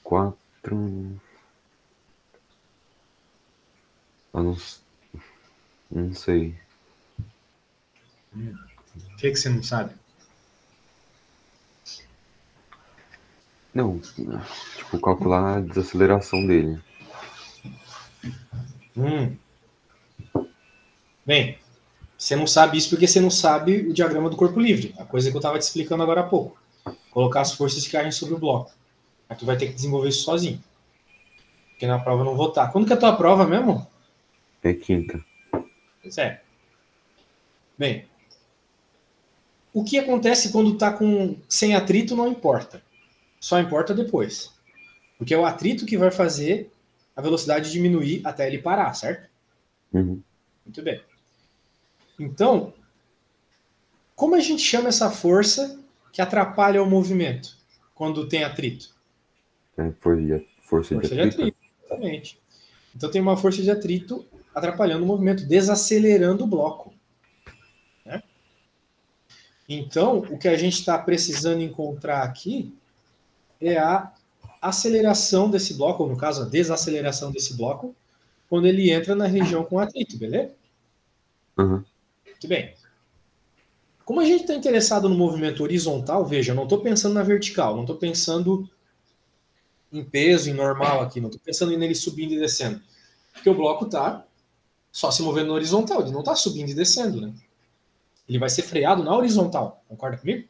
Quatro. Eu não sei. O que você não sabe? Não, tipo, calcular a desaceleração dele. Bem, você não sabe isso porque você não sabe o diagrama do corpo livre. A coisa que eu estava te explicando agora há pouco. Colocar as forças que agem sobre o bloco. Aí tu vai ter que desenvolver isso sozinho. Porque na prova eu não vou estar. Quando que é a tua prova mesmo? É quinta. Pois é. Bem, o que acontece quando está sem atrito não importa. Só importa depois. Porque é o atrito que vai fazer a velocidade diminuir até ele parar, certo? Muito bem. Então, como a gente chama essa força que atrapalha o movimento quando tem atrito? Força de atrito? Exatamente. Então tem uma força de atrito atrapalhando o movimento, desacelerando o bloco. Né? Então, o que a gente está precisando encontrar aqui é a aceleração desse bloco, ou no caso, a desaceleração desse bloco, quando ele entra na região com atrito, beleza? Muito bem. Como a gente está interessado no movimento horizontal, veja, eu não estou pensando na vertical, não estou pensando em peso, em normal aqui, não estou pensando nele subindo e descendo. Porque o bloco está só se movendo na horizontal, ele não está subindo e descendo, né? Ele vai ser freado na horizontal, concorda comigo?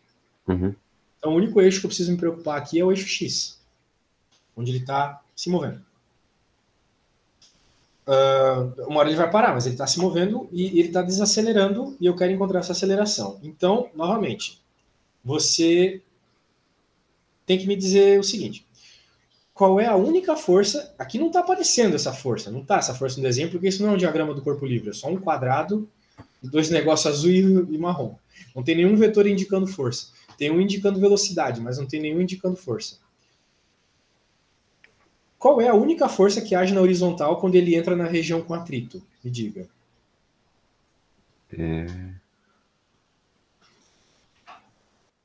Então o único eixo que eu preciso me preocupar aqui é o eixo X, onde ele está se movendo. Uma hora ele vai parar, mas ele está se movendo e ele está desacelerando e eu quero encontrar essa aceleração. Então, novamente, você tem que me dizer o seguinte: qual é a única força? Aqui não está aparecendo essa força, não está essa força no desenho, porque isso não é um diagrama do corpo livre, é só um quadrado de dois negócios azul e marrom. Não tem nenhum vetor indicando força. Tem um indicando velocidade, mas não tem nenhum indicando força. Qual é a única força que age na horizontal quando ele entra na região com atrito? Me diga.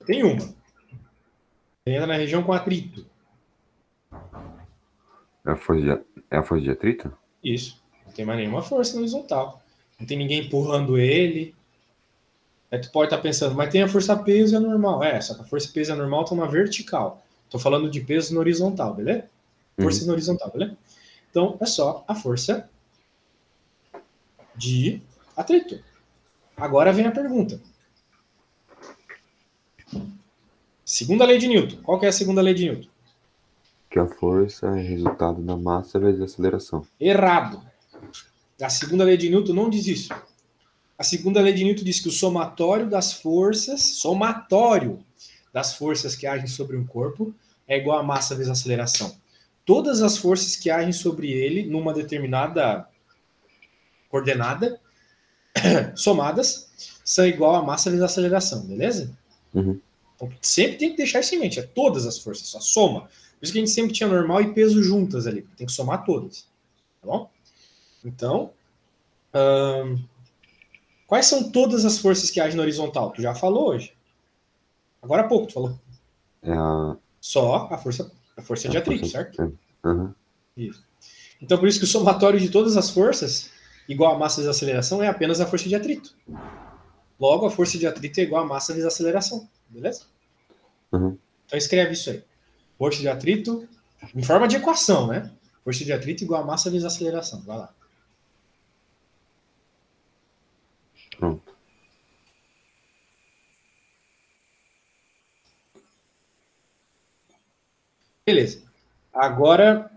Tem uma. Ele entra na região com atrito. É a força de atrito? Isso. Não tem mais nenhuma força na horizontal. Não tem ninguém empurrando ele. Aí tu pode estar pensando, mas tem a força peso é normal. Só que a força peso é normal está uma vertical. Estou falando de peso no horizontal, beleza? Força no horizontal, beleza? Então, é só a força de atrito. Agora vem a pergunta. Segunda lei de Newton. Qual que é a segunda lei de Newton? Que a força é resultado da massa vezes a aceleração. Errado. A segunda lei de Newton não diz isso. A segunda lei de Newton diz que o somatório das forças que agem sobre um corpo é igual a massa vezes a aceleração. Todas as forças que agem sobre ele numa determinada coordenada somadas são igual a massa vezes a aceleração, beleza? Uhum. Então, sempre tem que deixar isso em mente, é todas as forças, só soma. Por isso que a gente sempre tinha normal e peso juntas ali, tem que somar todas, tá bom? Então, quais são todas as forças que agem na horizontal? Tu já falou hoje. Agora há pouco tu falou. Só a força de atrito, certo? Uhum. Isso. Então, por isso que o somatório de todas as forças, igual a massa vezes a aceleração, é apenas a força de atrito. Logo, a força de atrito é igual a massa vezes a aceleração, beleza? Uhum. Então, escreve isso aí. Força de atrito, em forma de equação, né? Força de atrito igual a massa vezes a aceleração. Vai lá. Pronto. Beleza. Agora,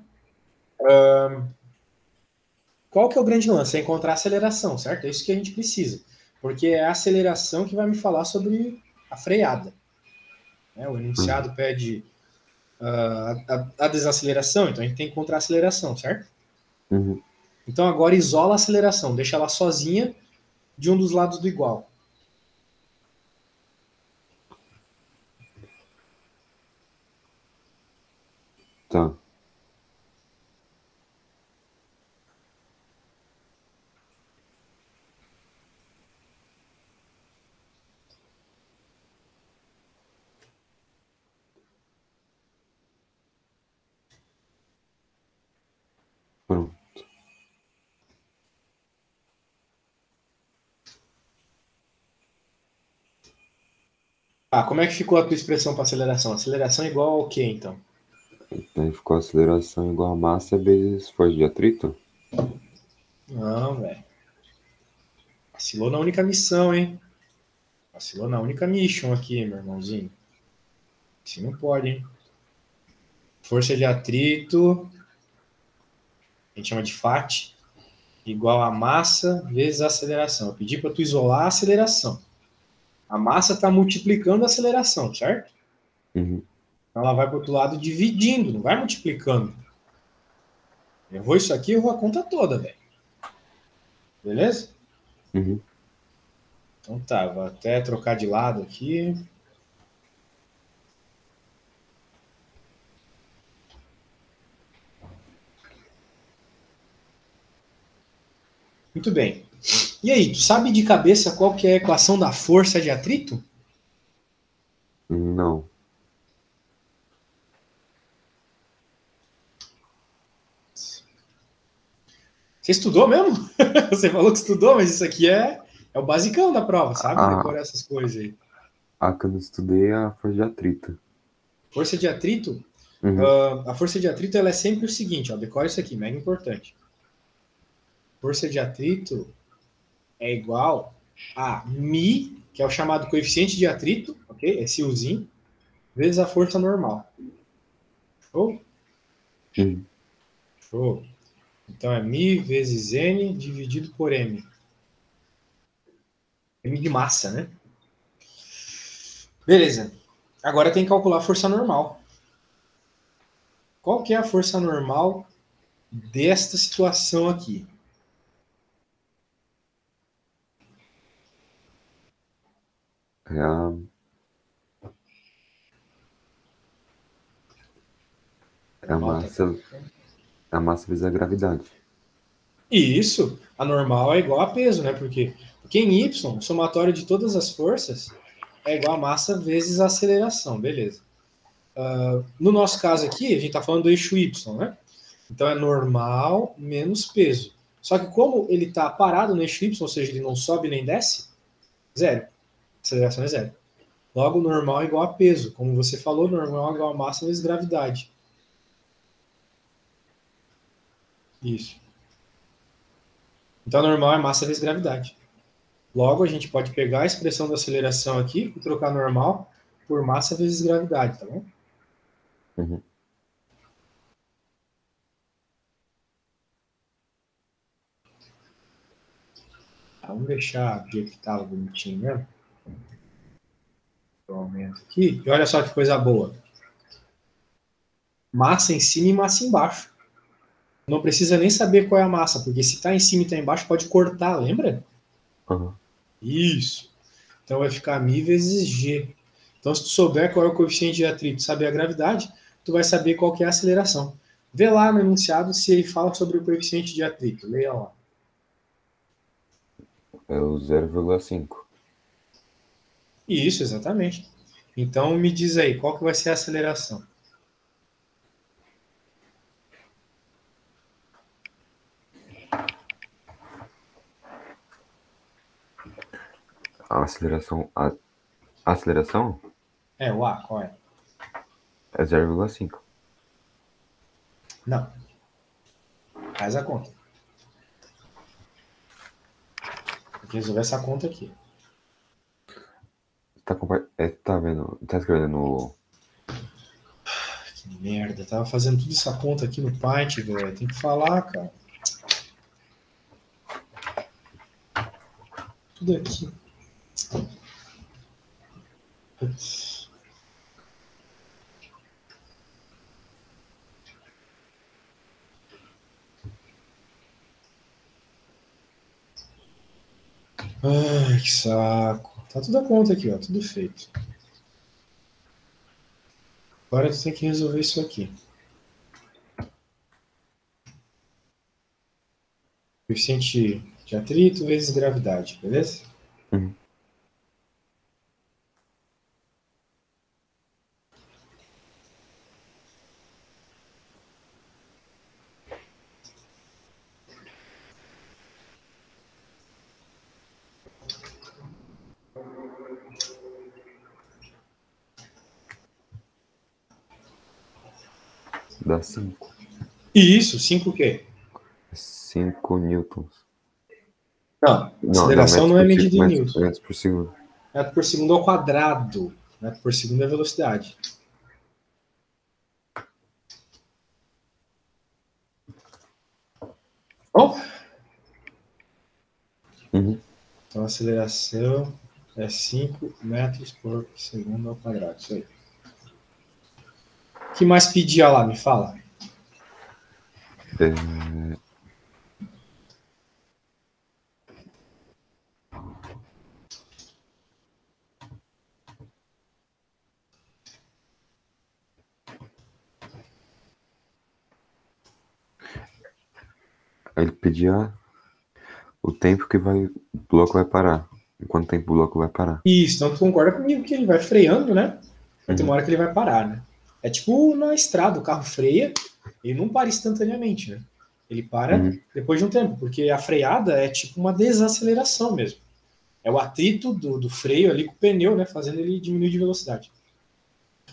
qual que é o grande lance? É encontrar a aceleração, certo? É isso que a gente precisa. Porque é a aceleração que vai me falar sobre a freada. Né? O enunciado pede a desaceleração, então a gente tem que encontrar a aceleração, certo? Uhum. Então agora isola a aceleração, deixa ela sozinha de um dos lados do igual. Tá. Pronto. Como é que ficou a tua expressão para aceleração? Aceleração é igual ao quê, então? Aí ficou a aceleração igual a massa vezes força de atrito? Não, velho. Vacilou na única missão, hein? Vacilou na única mission aqui, meu irmãozinho. Assim não pode, hein? Força de atrito, a gente chama de FAT, igual a massa vezes a aceleração. Eu pedi para tu isolar a aceleração. A massa está multiplicando a aceleração, certo? Uhum. Então ela vai para o outro lado dividindo, não vai multiplicando. Errou isso aqui, errou a conta toda, velho. Beleza? Uhum. Então tá, vou até trocar de lado aqui. Muito bem. E aí, tu sabe de cabeça qual que é a equação da força de atrito? Não. Você estudou mesmo? Você falou que estudou, mas isso aqui é o basicão da prova, sabe? Decorar essas coisas aí. A que eu não estudei é a força de atrito. Força de atrito? Uhum. A força de atrito ela é sempre o seguinte, ó, decora isso aqui, mega importante. Força de atrito é igual a μ, que é o chamado coeficiente de atrito, ok? Esse Uzinho, vezes a força normal. Show? Uhum. Show. Então é μ vezes n dividido por m. M de massa, né? Beleza. Agora tem que calcular a força normal. Qual que é a força normal desta situação aqui? É a massa vezes a gravidade. E isso, a normal é igual a peso, né? Porque em Y, o somatório de todas as forças é igual a massa vezes a aceleração, beleza. No nosso caso aqui, a gente está falando do eixo Y, né? Então é normal menos peso. Só que como ele está parado no eixo Y, ou seja, ele não sobe nem desce, zero. A aceleração é zero. Logo, normal é igual a peso. Como você falou, normal é igual a massa vezes gravidade. Isso. Então, normal é massa vezes gravidade. Logo, a gente pode pegar a expressão da aceleração aqui e trocar normal por massa vezes gravidade, tá bom? Uhum. Vamos deixar do jeito que estava bonitinho mesmo. Eu aumento aqui. E olha só que coisa boa. Massa em cima e massa embaixo. Não precisa nem saber qual é a massa, porque se está em cima e está embaixo, pode cortar, lembra? Uhum. Isso. Então vai ficar μ vezes g. Então, se tu souber qual é o coeficiente de atrito, saber a gravidade, tu vai saber qual que é a aceleração. Vê lá no enunciado se ele fala sobre o coeficiente de atrito. Leia lá. É o 0,5. Isso, exatamente. Então, me diz aí, qual que vai ser a aceleração? A aceleração. A aceleração É, o A, qual é? é 0,5. Não. Faz a conta. Tem que resolver essa conta aqui. Tá vendo? Tá escrevendo no. Que merda, tava fazendo tudo essa conta aqui no Paint, velho. Tem que falar, cara. Tudo aqui. Putz. Ai, que saco. Tá tudo a conta aqui, ó. Tudo feito. Agora tu tem que resolver isso aqui. Coeficiente de atrito vezes gravidade, beleza? Uhum. Dá 5. E isso, 5 o quê? 5 newtons. Não, Não, aceleração não é medida em metros, newton. metros por segundo. Metro por segundo ao quadrado. Metro por segundo é a velocidade. Bom? Uhum. Então, a aceleração é 5 metros por segundo ao quadrado. Isso aí. O que mais pedia lá? Me fala. É... Ele pedia o tempo que o bloco vai parar. Em quanto tempo o bloco vai parar. Isso, então tu concorda comigo que ele vai freando, né? Vai ter Uhum. uma hora que ele vai parar, né? É tipo na estrada, o carro freia, ele não para instantaneamente, né? Ele para depois de um tempo, porque a freada é tipo uma desaceleração mesmo. É o atrito do freio ali com o pneu, né? Fazendo ele diminuir de velocidade.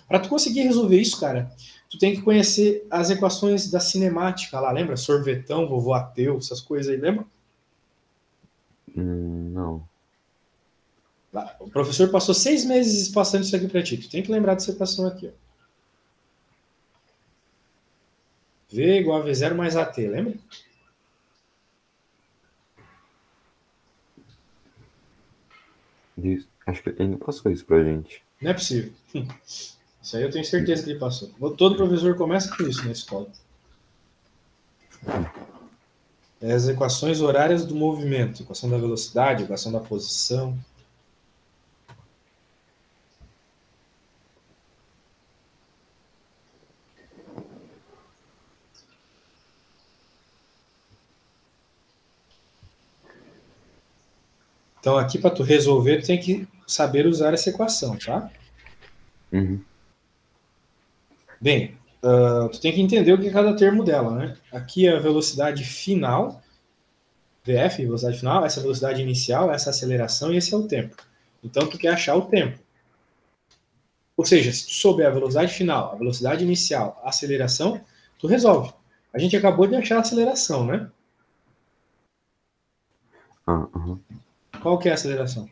Para tu conseguir resolver isso, cara, tu tem que conhecer as equações da cinemática lá, lembra? Sorvetão, vovô ateu, essas coisas aí, lembra? Não. O professor passou 6 meses passando isso aqui para ti. Tu tem que lembrar dessa equação aqui, ó. V igual a V0 mais AT, lembra? Acho que ele não passou isso pra gente. Não é possível. Isso aí eu tenho certeza que ele passou. Todo professor começa com isso na escola. É as equações horárias do movimento. Equação da velocidade, equação da posição. Então aqui para tu resolver, tu tem que saber usar essa equação, tá? Uhum. Bem, tu tem que entender o que é cada termo dela, né? Aqui é a velocidade final VF, velocidade final, essa velocidade inicial, essa aceleração e esse é o tempo. Então, tu quer achar o tempo. Ou seja, se tu souber a velocidade final, a velocidade inicial, a aceleração, tu resolve. A gente acabou de achar a aceleração, né? Qual que é a aceleração?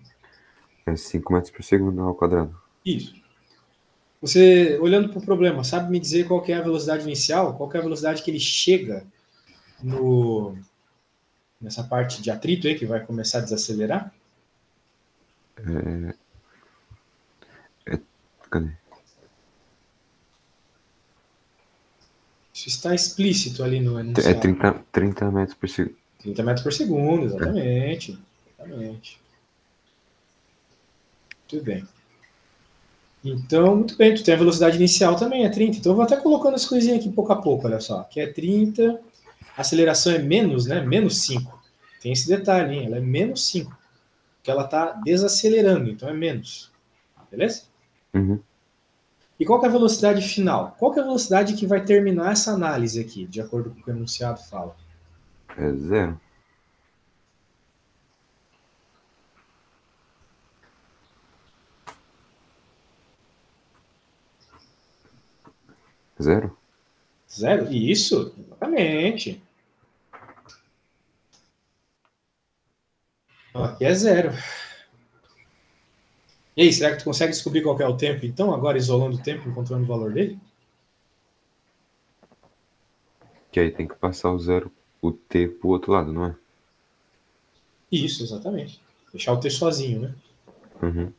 É 5 metros por segundo ao quadrado. Isso. Você, olhando para o problema, sabe me dizer qual que é a velocidade inicial? Qual que é a velocidade que ele chega nessa parte de atrito aí, que vai começar a desacelerar? Cadê? Isso está explícito ali no enunciado. É 30 metros por segundo. 30 metros por segundo, exatamente. Exatamente. Muito bem. Então, muito bem, tu tem a velocidade inicial também, é 30. Então, eu vou até colocando as coisinhas aqui pouco a pouco, olha só. Aqui é 30, a aceleração é menos, né? Menos 5. Tem esse detalhe, hein? Ela é menos 5. Porque ela está desacelerando, então é menos. Beleza? Uhum. E qual que é a velocidade final? Qual que é a velocidade que vai terminar essa análise aqui, de acordo com o que o enunciado fala? É 0. Zero? Zero? Isso, exatamente. Então, aqui é zero. E aí, será que tu consegue descobrir qual que é o tempo, então, agora isolando o tempo, encontrando o valor dele? Que aí tem que passar o zero, o t pro outro lado, não é? Isso, exatamente. Deixar o t sozinho, né? Uhum.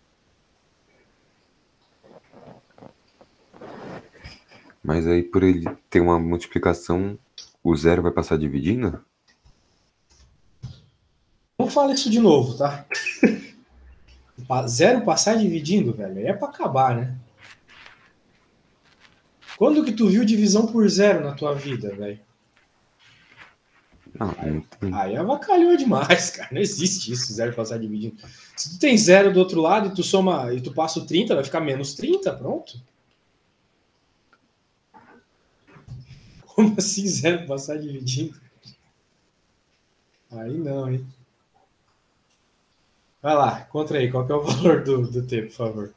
Mas aí por ele ter uma multiplicação, o zero vai passar dividindo? Não fala isso de novo, tá? Zero passar dividindo, velho, aí é pra acabar, né? Quando que tu viu divisão por zero na tua vida, velho? Não tem. Aí avacalhou demais, cara. Não existe isso, zero passar dividindo. Se tu tem zero do outro lado e tu soma e tu passa o 30, vai ficar menos 30, pronto. Como assim zero passar dividindo? Aí não, hein? Vai lá, contra aí, qual que é o valor do T, por favor?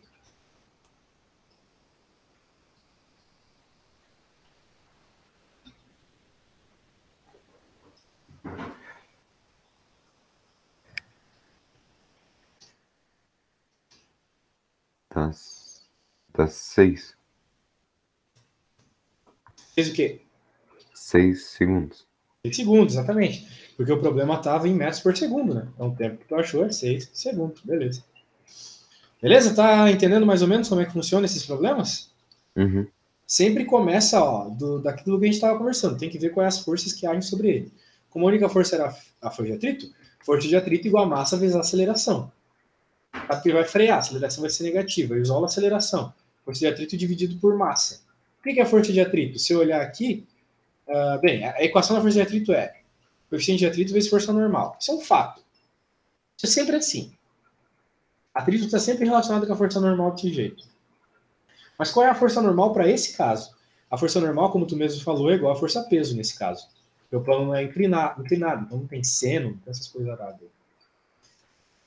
Dá 6. Fez o quê? 6 segundos. 6 segundos, exatamente. Porque o problema estava em metros por segundo, né? Então o tempo que tu achou é 6 segundos, beleza. Beleza? Tá entendendo mais ou menos como é que funcionam esses problemas? Uhum. Sempre começa, ó, daquilo que a gente estava conversando. Tem que ver quais as forças que agem sobre ele. Como a única força era a força de atrito igual a massa vezes a aceleração. Porque vai frear, a aceleração vai ser negativa. Eu isolo a aceleração. Força de atrito dividido por massa. O que é a força de atrito? Se eu olhar aqui, bem, a equação da força de atrito é coeficiente de atrito vezes força normal. Isso é um fato. Isso é sempre assim. Atrito está sempre relacionado com a força normal desse jeito. Mas qual é a força normal para esse caso? A força normal, como tu mesmo falou, é igual a força peso nesse caso. Porque o plano não é inclinado, então não tem seno, não tem essas coisas erradas.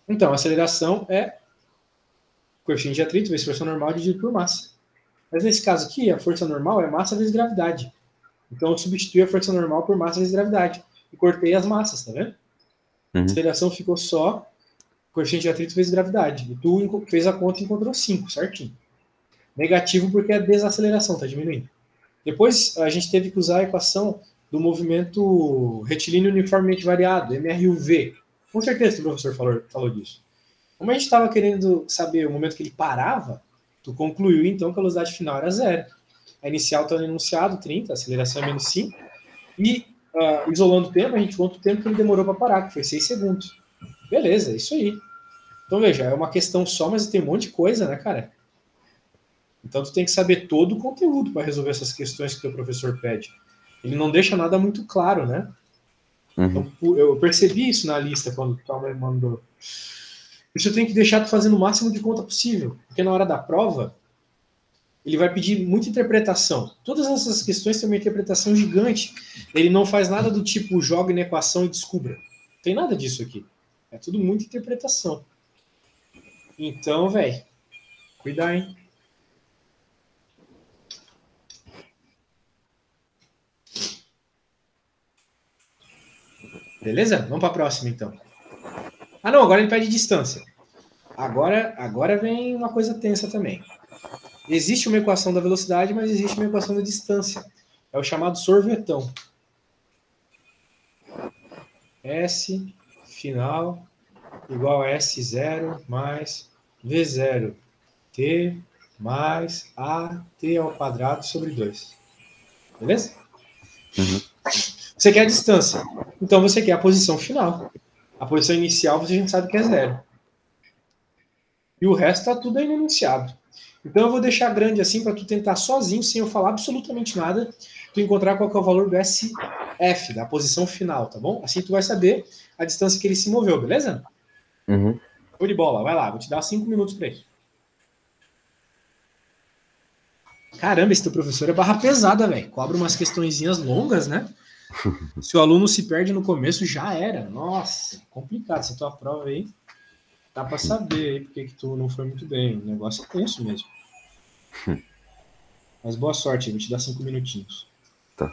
Então, a aceleração é coeficiente de atrito vezes força normal dividido por massa. Mas nesse caso aqui, a força normal é massa vezes gravidade. Então eu substituí a força normal por massa vezes gravidade. E cortei as massas, tá vendo? Uhum. A aceleração ficou só coeficiente de atrito vezes gravidade. E tu fez a conta e encontrou 5, certinho. Negativo porque a desaceleração está diminuindo. Depois a gente teve que usar a equação do movimento retilíneo uniformemente variado, MRUV. Com certeza o professor falou disso. Como a gente estava querendo saber o momento que ele parava, tu concluiu então que a velocidade final era zero. A inicial está no enunciado, 30, a aceleração é menos 5. E isolando o tempo, a gente conta o tempo que ele demorou para parar, que foi 6 segundos. Beleza, é isso aí. Então veja, é uma questão só, mas tem um monte de coisa, né, cara? Então tu tem que saber todo o conteúdo para resolver essas questões que o professor pede. Ele não deixa nada muito claro, né? Uhum. Então, eu percebi isso na lista quando o Tom me mandou. Isso eu tenho que deixar tu fazendo o máximo de conta possível, porque na hora da prova ele vai pedir muita interpretação. Todas essas questões têm uma interpretação gigante. Ele não faz nada do tipo jogue na equação e descubra. tem nada disso aqui. É tudo muita interpretação. Então, velho, cuidar, hein? Beleza? Vamos para a próxima, então. Ah, não, agora ele pede distância. Agora vem uma coisa tensa também. Existe uma equação da velocidade, mas existe uma equação da distância. É o chamado sorvetão. S final igual a S0 mais V0 T mais AT ao quadrado sobre 2. Beleza? Uhum. Você quer a distância. Então você quer a posição final. A posição inicial você já sabe que é 0. E o resto está tudo aí no enunciado. Então eu vou deixar grande assim para tu tentar sozinho, sem eu falar absolutamente nada, tu encontrar qual que é o valor do SF, da posição final, tá bom? Assim tu vai saber a distância que ele se moveu, beleza? Uhum. Show de bola, vai lá, vou te dar 5 minutos para isso. Caramba, esse teu professor é barra pesada, velho. Cobra umas questõezinhas longas, né? Se o aluno se perde no começo, já era. Nossa, complicado essa tua prova aí. Dá para saber aí porque que tu não foi muito bem. O negócio é tenso mesmo. Mas boa sorte, vou te dar 5 minutinhos. Tá.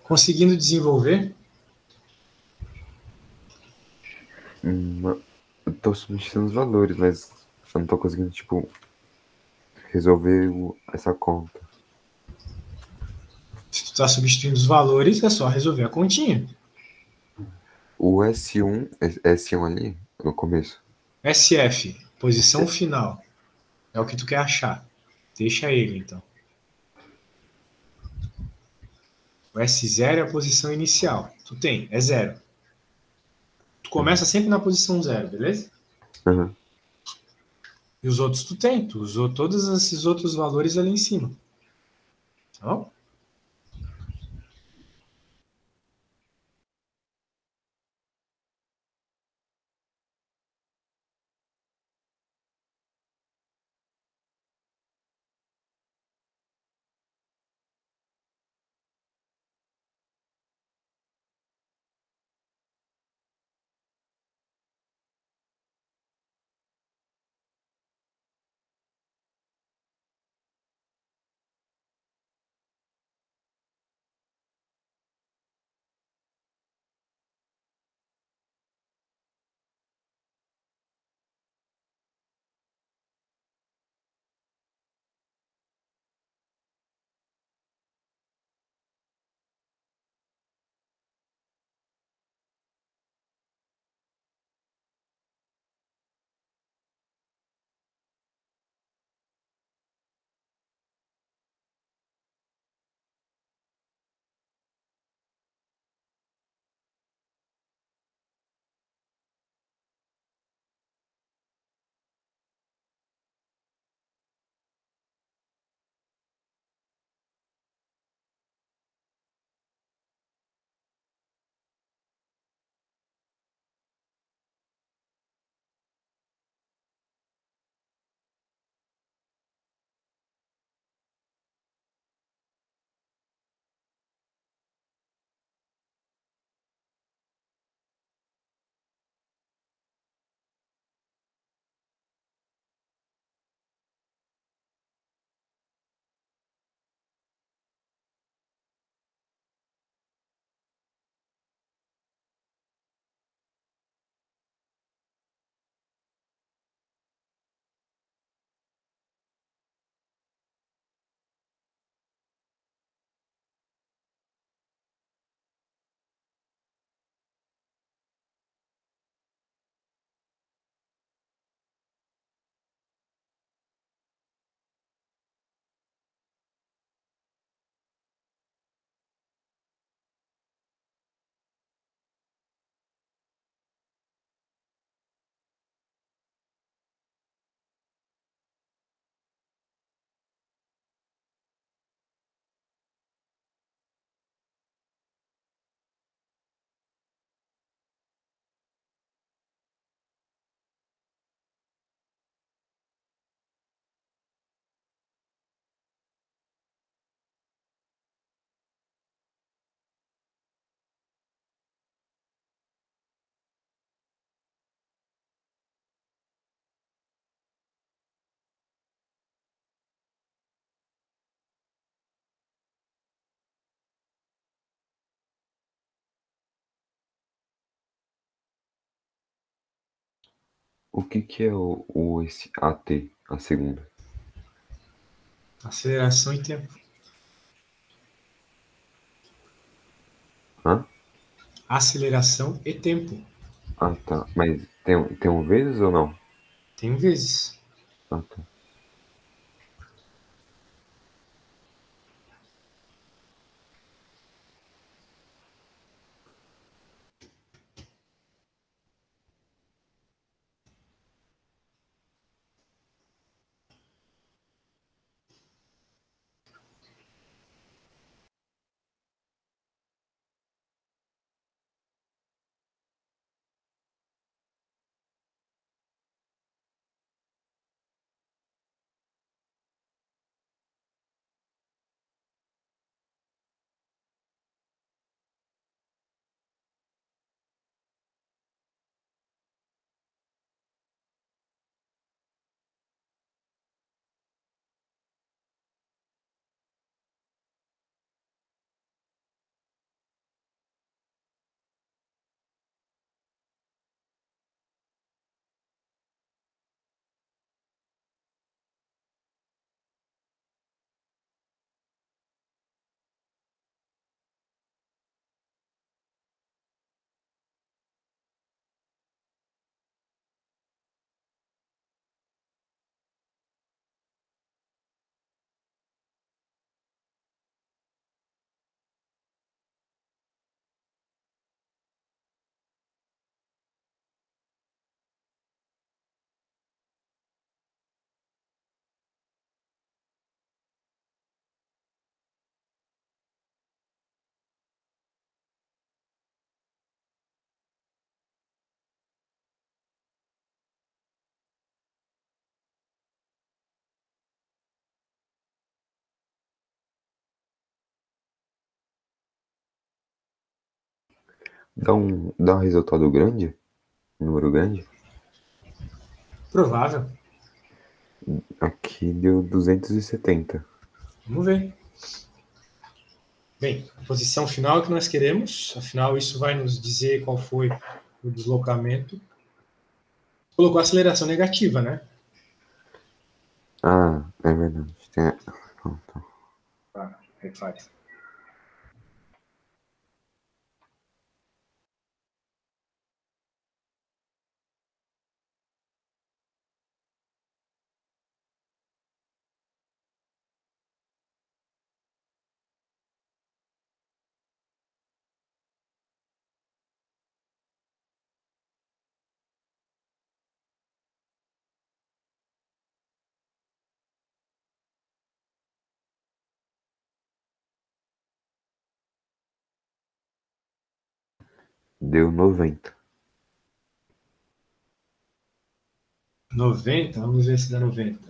Conseguindo desenvolver? Eu tô substituindo os valores, mas eu não tô conseguindo, tipo, resolver essa conta. Se tu está substituindo os valores, é só resolver a continha. O S1, S1 ali, no começo. SF, posição final. É o que tu quer achar. Deixa ele, então. O S0 é a posição inicial. Tu tem, é zero. Tu começa sempre na posição zero, beleza? Uhum. E os outros tu tem. Tu usou todos esses outros valores ali em cima. Tá bom? O que que é esse AT, a segunda? Aceleração e tempo. Hã? Aceleração e tempo. Ah, tá. Mas tem um vezes ou não? Tem vezes. Ah, tá. Dá um resultado grande? Um número grande? Provável. Aqui deu 270. Vamos ver. Bem, a posição final é que nós queremos, afinal isso vai nos dizer qual foi o deslocamento. Colocou aceleração negativa, né? Ah, é verdade. Pronto. Tá, refaz. Deu 90. 90, vamos ver se dá 90.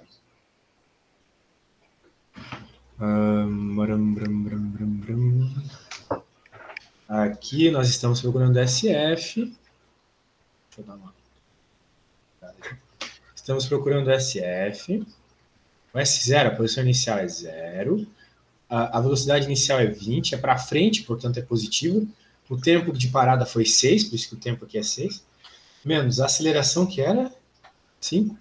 Aqui nós estamos procurando SF. Deixa eu dar uma. Estamos procurando SF. O S0, a posição inicial é 0. A velocidade inicial é 20, é para frente, portanto é positivo. O tempo de parada foi 6, por isso que o tempo aqui é 6. Menos a aceleração, que era 5.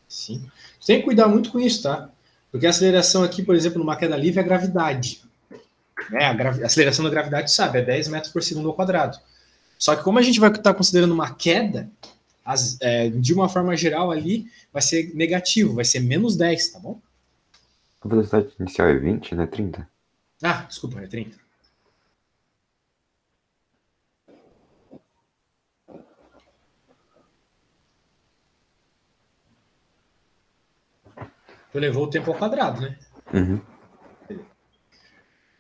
5. Tem que cuidar muito com isso, tá? Porque a aceleração aqui, por exemplo, numa queda livre é a gravidade. Né? A aceleração da gravidade, sabe, é 10 metros por segundo ao quadrado. Só que como a gente vai estar considerando uma queda, de uma forma geral ali, vai ser negativo, vai ser menos 10, tá bom? A velocidade inicial é 20, né? 30. Ah, desculpa, é 30. Tu levou o tempo ao quadrado, né? Uhum.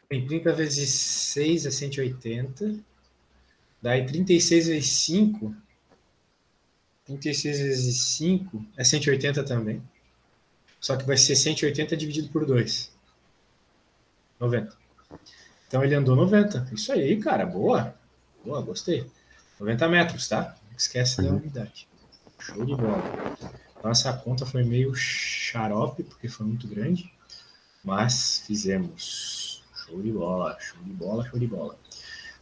Tem 30 vezes 6 é 180. Daí 36 vezes 5. 36 vezes 5 é 180 também. Só que vai ser 180 dividido por 2. 90. Então ele andou 90. Isso aí, cara. Boa. Boa, gostei. 90 metros, tá? Não esquece da Uhum. unidade. Show de bola. Nossa conta foi meio xarope, porque foi muito grande. Mas fizemos. Show de bola, show de bola, show de bola.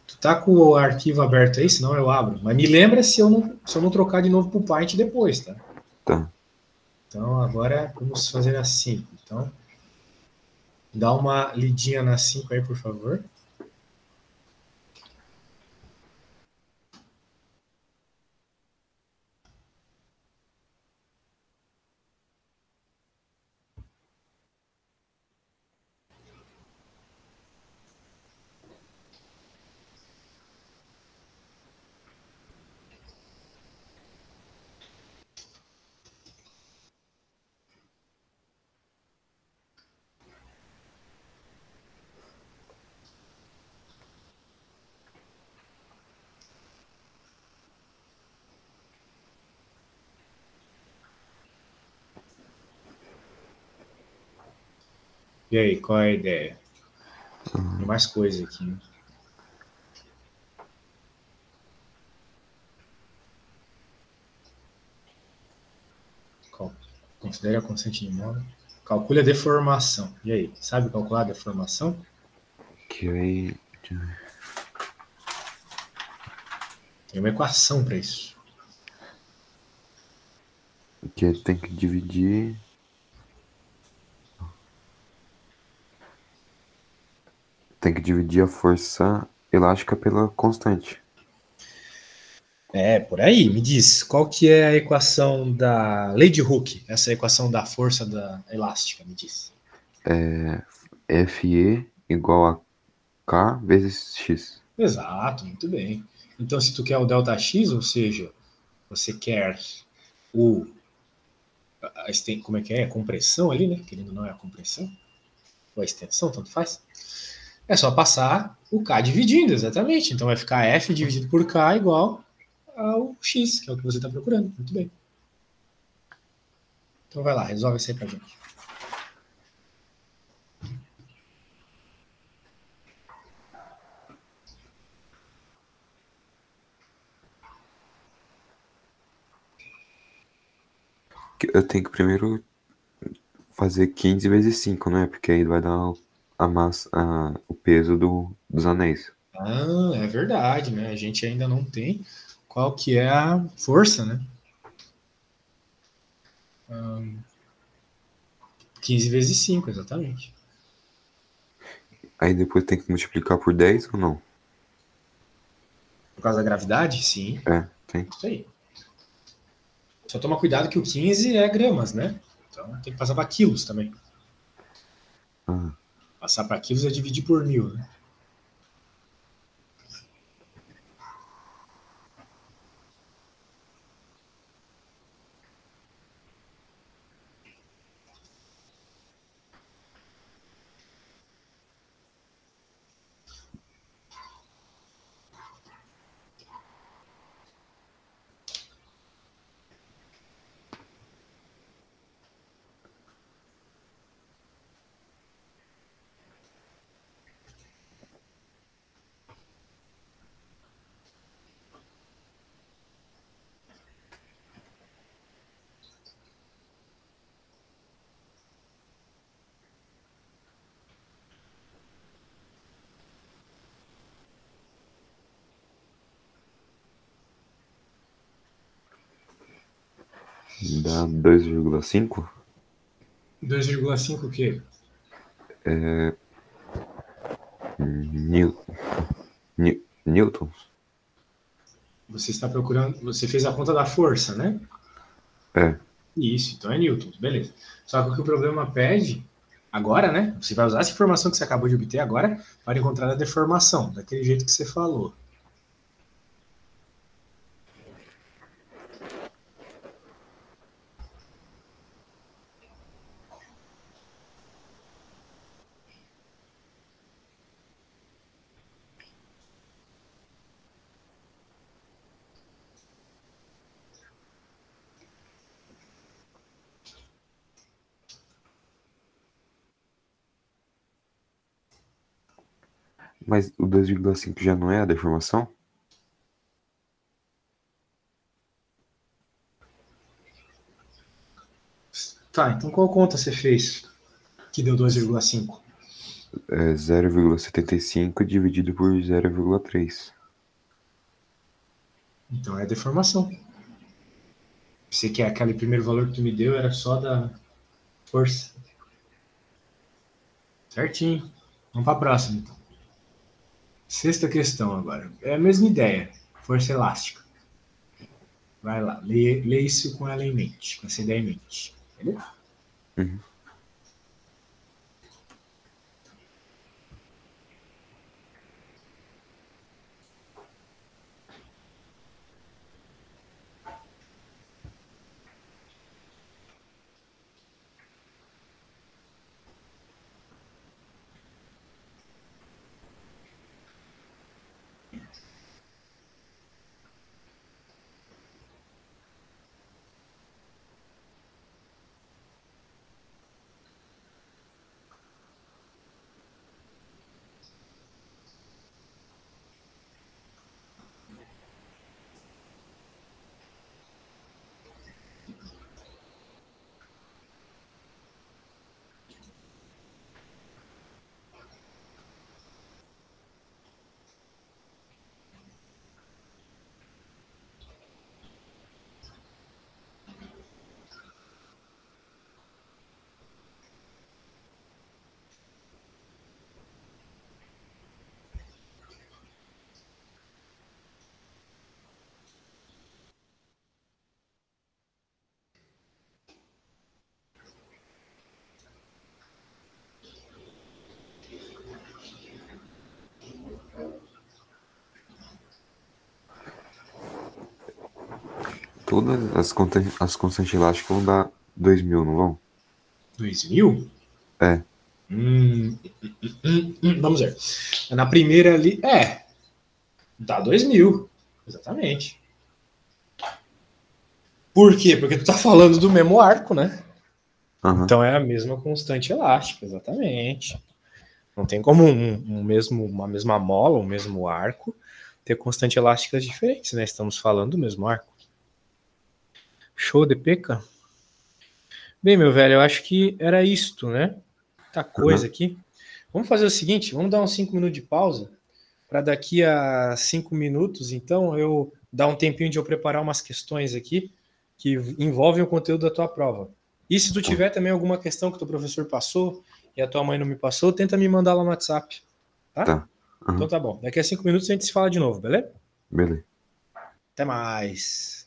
Tu tá com o arquivo aberto aí, senão eu abro. Mas me lembra se eu não trocar de novo pro Paint depois, tá? Tá. Então agora vamos fazer assim. Então, dá uma lidinha na 5 aí, por favor. E aí, qual é a ideia? Tem mais coisa aqui, né? Considere a constante de mola. Calcule a deformação. E aí, sabe calcular a deformação? Que aí. Tem uma equação para isso. Que tem que dividir. Tem que dividir a força elástica pela constante. É, por aí, me diz, qual que é a equação da lei de Hooke? Essa equação da força da elástica, me diz. Fe igual a K vezes X. Exato, muito bem. Então, se tu quer o ΔX, ou seja, você quer o como é que é? A compressão ali, né? Querendo ou não é a compressão, ou a extensão, tanto faz. É só passar o K dividindo, exatamente. Então vai ficar F dividido por K igual ao X, que é o que você está procurando. Muito bem. Então vai lá, resolve isso aí pra gente. Eu tenho que primeiro fazer 15 vezes 5, né? Porque aí vai dar a massa, o peso dos anéis. Ah, é verdade, né? A gente ainda não tem qual que é a força, né? 15 vezes 5, exatamente. Aí depois tem que multiplicar por 10 ou não? Por causa da gravidade? Sim, É, tem. isso aí. Só toma cuidado que o 15 é gramas, né? Então tem que passar para quilos também. Ah, Passar para quilos é dividir por 1000, né? dá 2,5? 2,5 o quê? Nil, newtons? Você está procurando. Você fez a conta da força, né? É. Isso, então é newtons, beleza. Só que o que o problema pede agora, né? Você vai usar essa informação que você acabou de obter agora para encontrar a deformação, daquele jeito que você falou. Mas o 2,5 já não é a deformação? Tá, então qual conta você fez que deu 2,5? É 0,75 dividido por 0,3. Então é a deformação. Você quer aquele primeiro valor que tu me deu era só da força. Certinho. Vamos para a próxima, então. Sexta questão agora. É a mesma ideia. Força elástica. Vai lá. Lê isso com ela em mente. Com essa ideia em mente. Beleza? Uhum. Todas as constantes elásticas vão dar 2.000, não vão? 2000? É. Vamos ver. Na primeira ali. Dá 2000. Exatamente. Por quê? Porque tu tá falando do mesmo arco, né? Uhum. Então é a mesma constante elástica, exatamente. Não tem como uma mesma mola, um mesmo arco, ter constantes elásticas diferentes, né? Estamos falando do mesmo arco. Show de peca? Bem, meu velho, eu acho que era isto, né? Muita coisa aqui. Vamos fazer o seguinte, vamos dar uns 5 minutos de pausa, para daqui a 5 minutos, então, eu dar um tempinho de eu preparar umas questões aqui que envolvem o conteúdo da tua prova. E se tu tiver também alguma questão que o teu professor passou e a tua mãe não me passou, tenta me mandar lá no WhatsApp, tá? Tá. Uhum. Então tá bom. Daqui a 5 minutos a gente se fala de novo, beleza? Beleza. Até mais.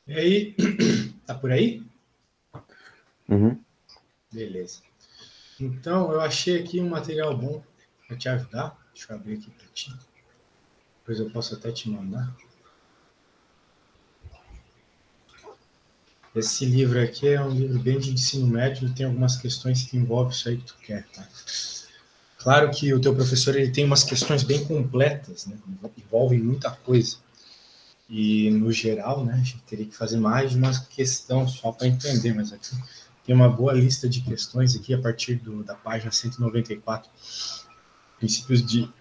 E aí, tá por aí? Uhum. Beleza. Então, eu achei aqui um material bom para te ajudar. Deixa eu abrir aqui para ti. Depois eu posso até te mandar. Esse livro aqui é um livro bem de ensino médio e tem algumas questões que envolvem isso aí que tu quer, tá? Claro que o teu professor ele tem umas questões bem completas, né? Envolvem muita coisa. E, no geral, né, a gente teria que fazer mais de uma questão só para entender, mas aqui tem uma boa lista de questões aqui a partir da página 194, princípios de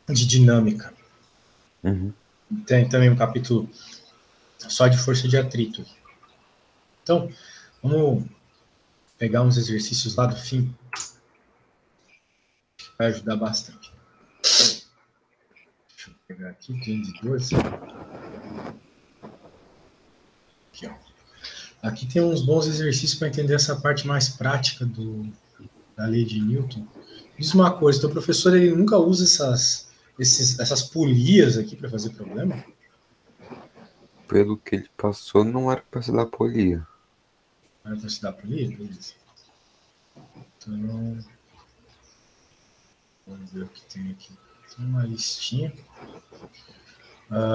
dinâmica. Uhum. Tem também um capítulo só de força de atrito. Então, vamos pegar uns exercícios lá do fim, que vai ajudar bastante. Deixa eu pegar aqui, tem de 12. Aqui, ó. Aqui tem uns bons exercícios para entender essa parte mais prática da lei de Newton. Diz uma coisa, teu professor ele nunca usa essas polias aqui para fazer problema? Pelo que ele passou, não era para se dar polia. Não era para se dar polia? Beleza. Então, vamos ver o que tem aqui. Tem uma listinha.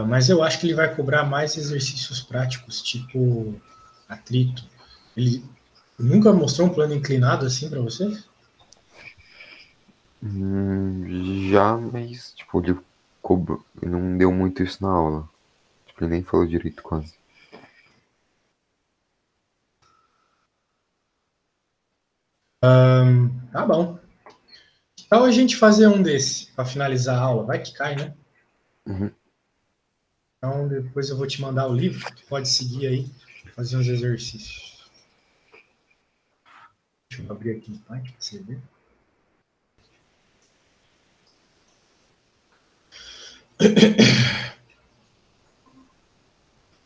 Mas eu acho que ele vai cobrar mais exercícios práticos, tipo atrito. Ele nunca mostrou um plano inclinado assim para você? Já, mas, tipo, ele não deu muito isso na aula. Tipo, ele nem falou direito quase. Tá bom. Então a gente fazer um desse para finalizar a aula. Vai que cai, né? Uhum. Então depois eu vou te mandar o livro. Tu pode seguir aí, fazer uns exercícios. Deixa eu abrir aqui, tá? Pra você ver.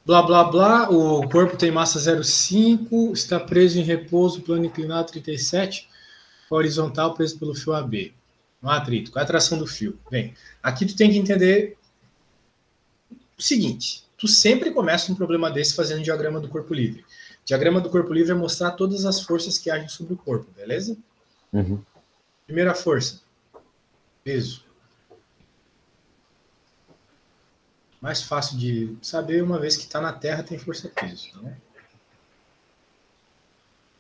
Blá, blá, blá. O corpo tem massa 0,5, está preso em repouso, plano inclinado 37, horizontal preso pelo fio AB. No atrito. Qual é a tração do fio? Bem, aqui tu tem que entender o seguinte. Tu sempre começa um problema desse fazendo diagrama do corpo livre. Diagrama do corpo livre é mostrar todas as forças que agem sobre o corpo, beleza? Uhum. Primeira força. Peso. Mais fácil de saber, uma vez que está na Terra, tem força-peso. Né?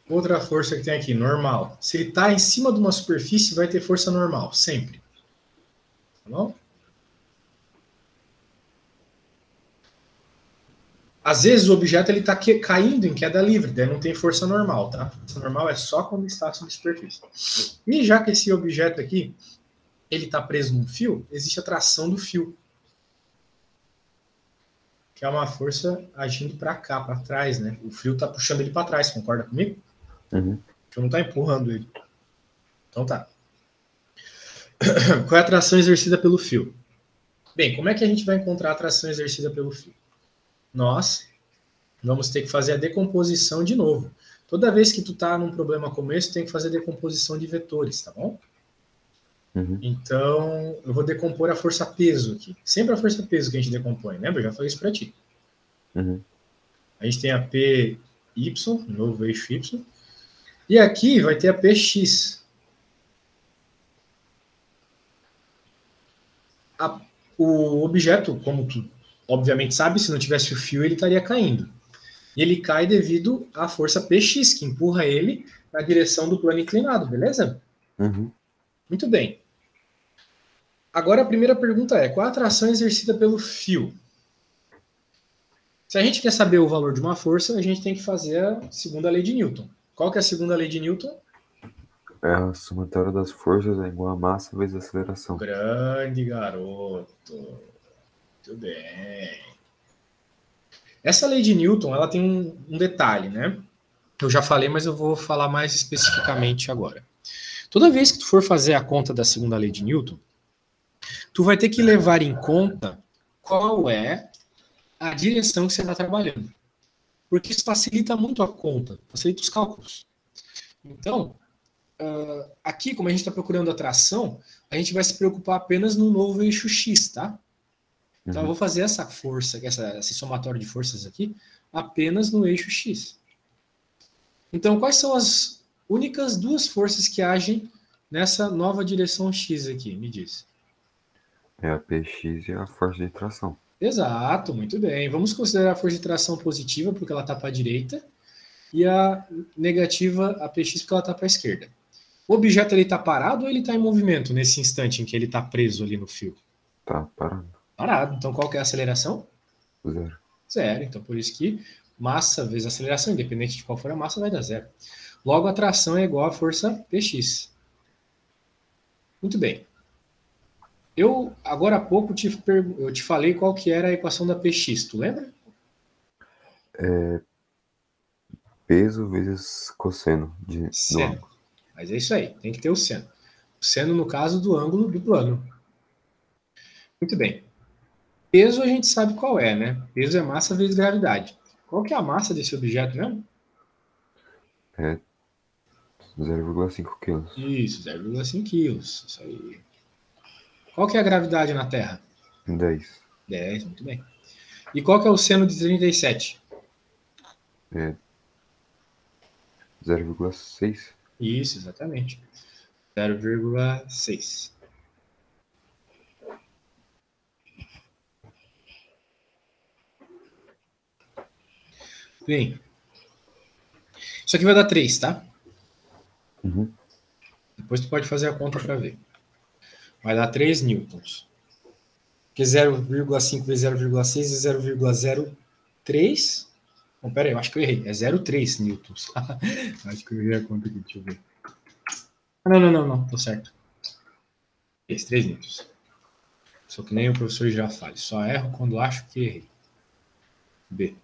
Outra força que tem aqui, normal. Se ele está em cima de uma superfície, vai ter força normal, sempre. Tá bom? Às vezes o objeto está caindo em queda livre, daí não tem força normal, tá? Força normal é só quando está sob superfície. E já que esse objeto aqui, ele está preso num fio, existe a tração do fio. Que é uma força agindo para cá, para trás, né? O fio está puxando ele para trás, concorda comigo? Uhum. O fio não está empurrando ele. Então tá. Qual é a tração exercida pelo fio? Bem, como é que a gente vai encontrar a tração exercida pelo fio? Nós vamos ter que fazer a decomposição de novo. Toda vez que tu tá num problema como esse, tu tem que fazer a decomposição de vetores, tá bom? Uhum. Então, eu vou decompor a força-peso aqui. Sempre a força-peso que a gente decompõe, lembra? Eu já falei isso para ti. Uhum. A gente tem a PY, novo eixo Y, e aqui vai ter a PX. O objeto, como tu obviamente sabe, se não tivesse o fio, ele estaria caindo. E ele cai devido à força PX, que empurra ele na direção do plano inclinado, beleza? Uhum. Muito bem. Agora a primeira pergunta é, qual a atração exercida pelo fio? Se a gente quer saber o valor de uma força, a gente tem que fazer a segunda lei de Newton. Qual que é a segunda lei de Newton? É a somatória das forças é igual a massa vezes a aceleração. Grande garoto. Muito bem. Essa lei de Newton, ela tem um detalhe, né? Eu já falei, mas eu vou falar mais especificamente agora. Toda vez que tu for fazer a conta da segunda lei de Newton, tu vai ter que levar em conta qual é a direção que você está trabalhando. Porque isso facilita muito a conta, facilita os cálculos. Então, aqui, como a gente está procurando a tração, a gente vai se preocupar apenas no novo eixo X, tá? Então, eu vou fazer essa força, esse somatório de forças aqui, apenas no eixo X. Então, quais são as únicas duas forças que agem nessa nova direção X aqui? Me diz. É a PX e a força de tração. Exato, muito bem. Vamos considerar a força de tração positiva, porque ela está para a direita, e a negativa, a PX, porque ela está para a esquerda. O objeto está parado ou ele está em movimento nesse instante em que ele está preso ali no fio? Tá parado. Parado. Então, qual que é a aceleração? 0. Zero. Então, por isso que massa vezes aceleração, independente de qual for a massa, vai dar zero. Logo, a tração é igual à força PX. Muito bem. Eu, agora há pouco, eu te falei qual que era a equação da PX, tu lembra? Peso vezes cosseno do Seno. ângulo. Mas é isso aí, tem que ter o seno. O seno, no caso, do ângulo do plano. Muito bem. Peso a gente sabe qual é, né? Peso é massa vezes gravidade. Qual que é a massa desse objeto mesmo? É 0,5 quilos. Isso, 0,5 quilos. Isso aí. Qual que é a gravidade na Terra? 10. 10, muito bem. E qual que é o seno de 37? É 0,6. Isso, exatamente. 0,6. Bem, isso aqui vai dar 3, tá? Uhum. Depois tu pode fazer a conta para ver. Vai dar 3 newtons. Porque 0,5 vezes 0,6 é 0,03. Não, pera aí, eu acho que eu errei. É 0,3 newtons. Acho que eu errei a conta aqui, deixa eu ver. Não, tô certo. 3 newtons. Só que nem o professor Girafales. Só erro quando acho que errei. B.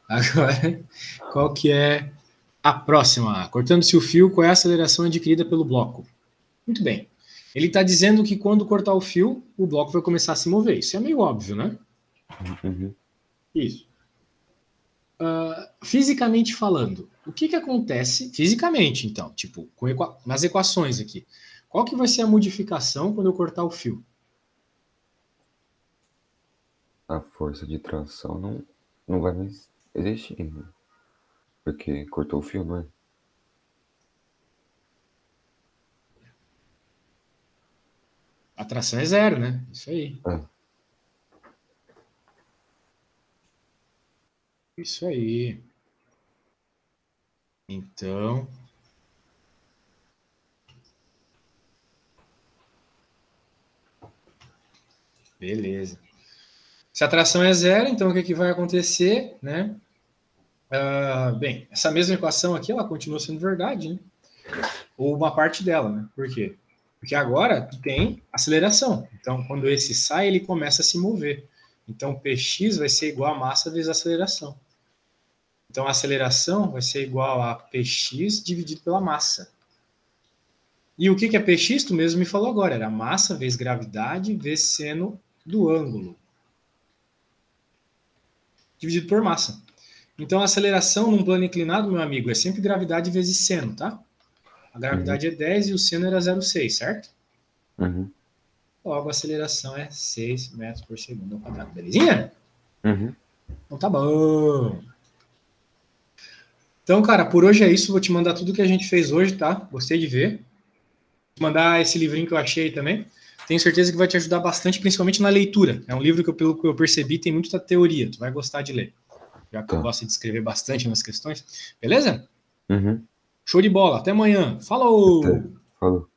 Agora, qual que é a próxima? Cortando-se o fio, qual é a aceleração adquirida pelo bloco? Muito bem. Ele está dizendo que quando cortar o fio, o bloco vai começar a se mover. Isso é meio óbvio, né? Uhum. Isso. Fisicamente falando, o que acontece fisicamente, então? Tipo, nas equações aqui. Qual que vai ser a modificação quando eu cortar o fio? A força de tração não vai mais existir, né? Porque cortou o fio, não é? A tração é zero, né? Isso aí. É. Isso aí. Então, beleza. Se a tração é zero, então o que vai acontecer, né? Bem, essa mesma equação aqui, ela continua sendo verdade, né? Ou uma parte dela, né? Por quê? Porque agora tu tem aceleração. Então, quando esse sai, ele começa a se mover. Então, Px vai ser igual a massa vezes a aceleração. Então, a aceleração vai ser igual a Px dividido pela massa. E o que é Px? Tu mesmo me falou agora. Era massa vezes gravidade vezes seno do ângulo. Dividido por massa. Então, a aceleração num plano inclinado, meu amigo, é sempre gravidade vezes seno, tá? A gravidade é 10 e o seno era 0,6, certo? Uhum. Logo, a aceleração é 6 metros por segundo ao quadrado. Belezinha? Uhum. Então tá bom. Então, cara, por hoje é isso. Vou te mandar tudo que a gente fez hoje, tá? Gostei de ver. Vou mandar esse livrinho que eu achei também. Tenho certeza que vai te ajudar bastante, principalmente na leitura. É um livro que, pelo que eu percebi, tem muita teoria. Tu vai gostar de ler. Já que eu gosto de escrever bastante nas questões. Beleza? Uhum. Show de bola. Até amanhã. Falou! Até. Falou.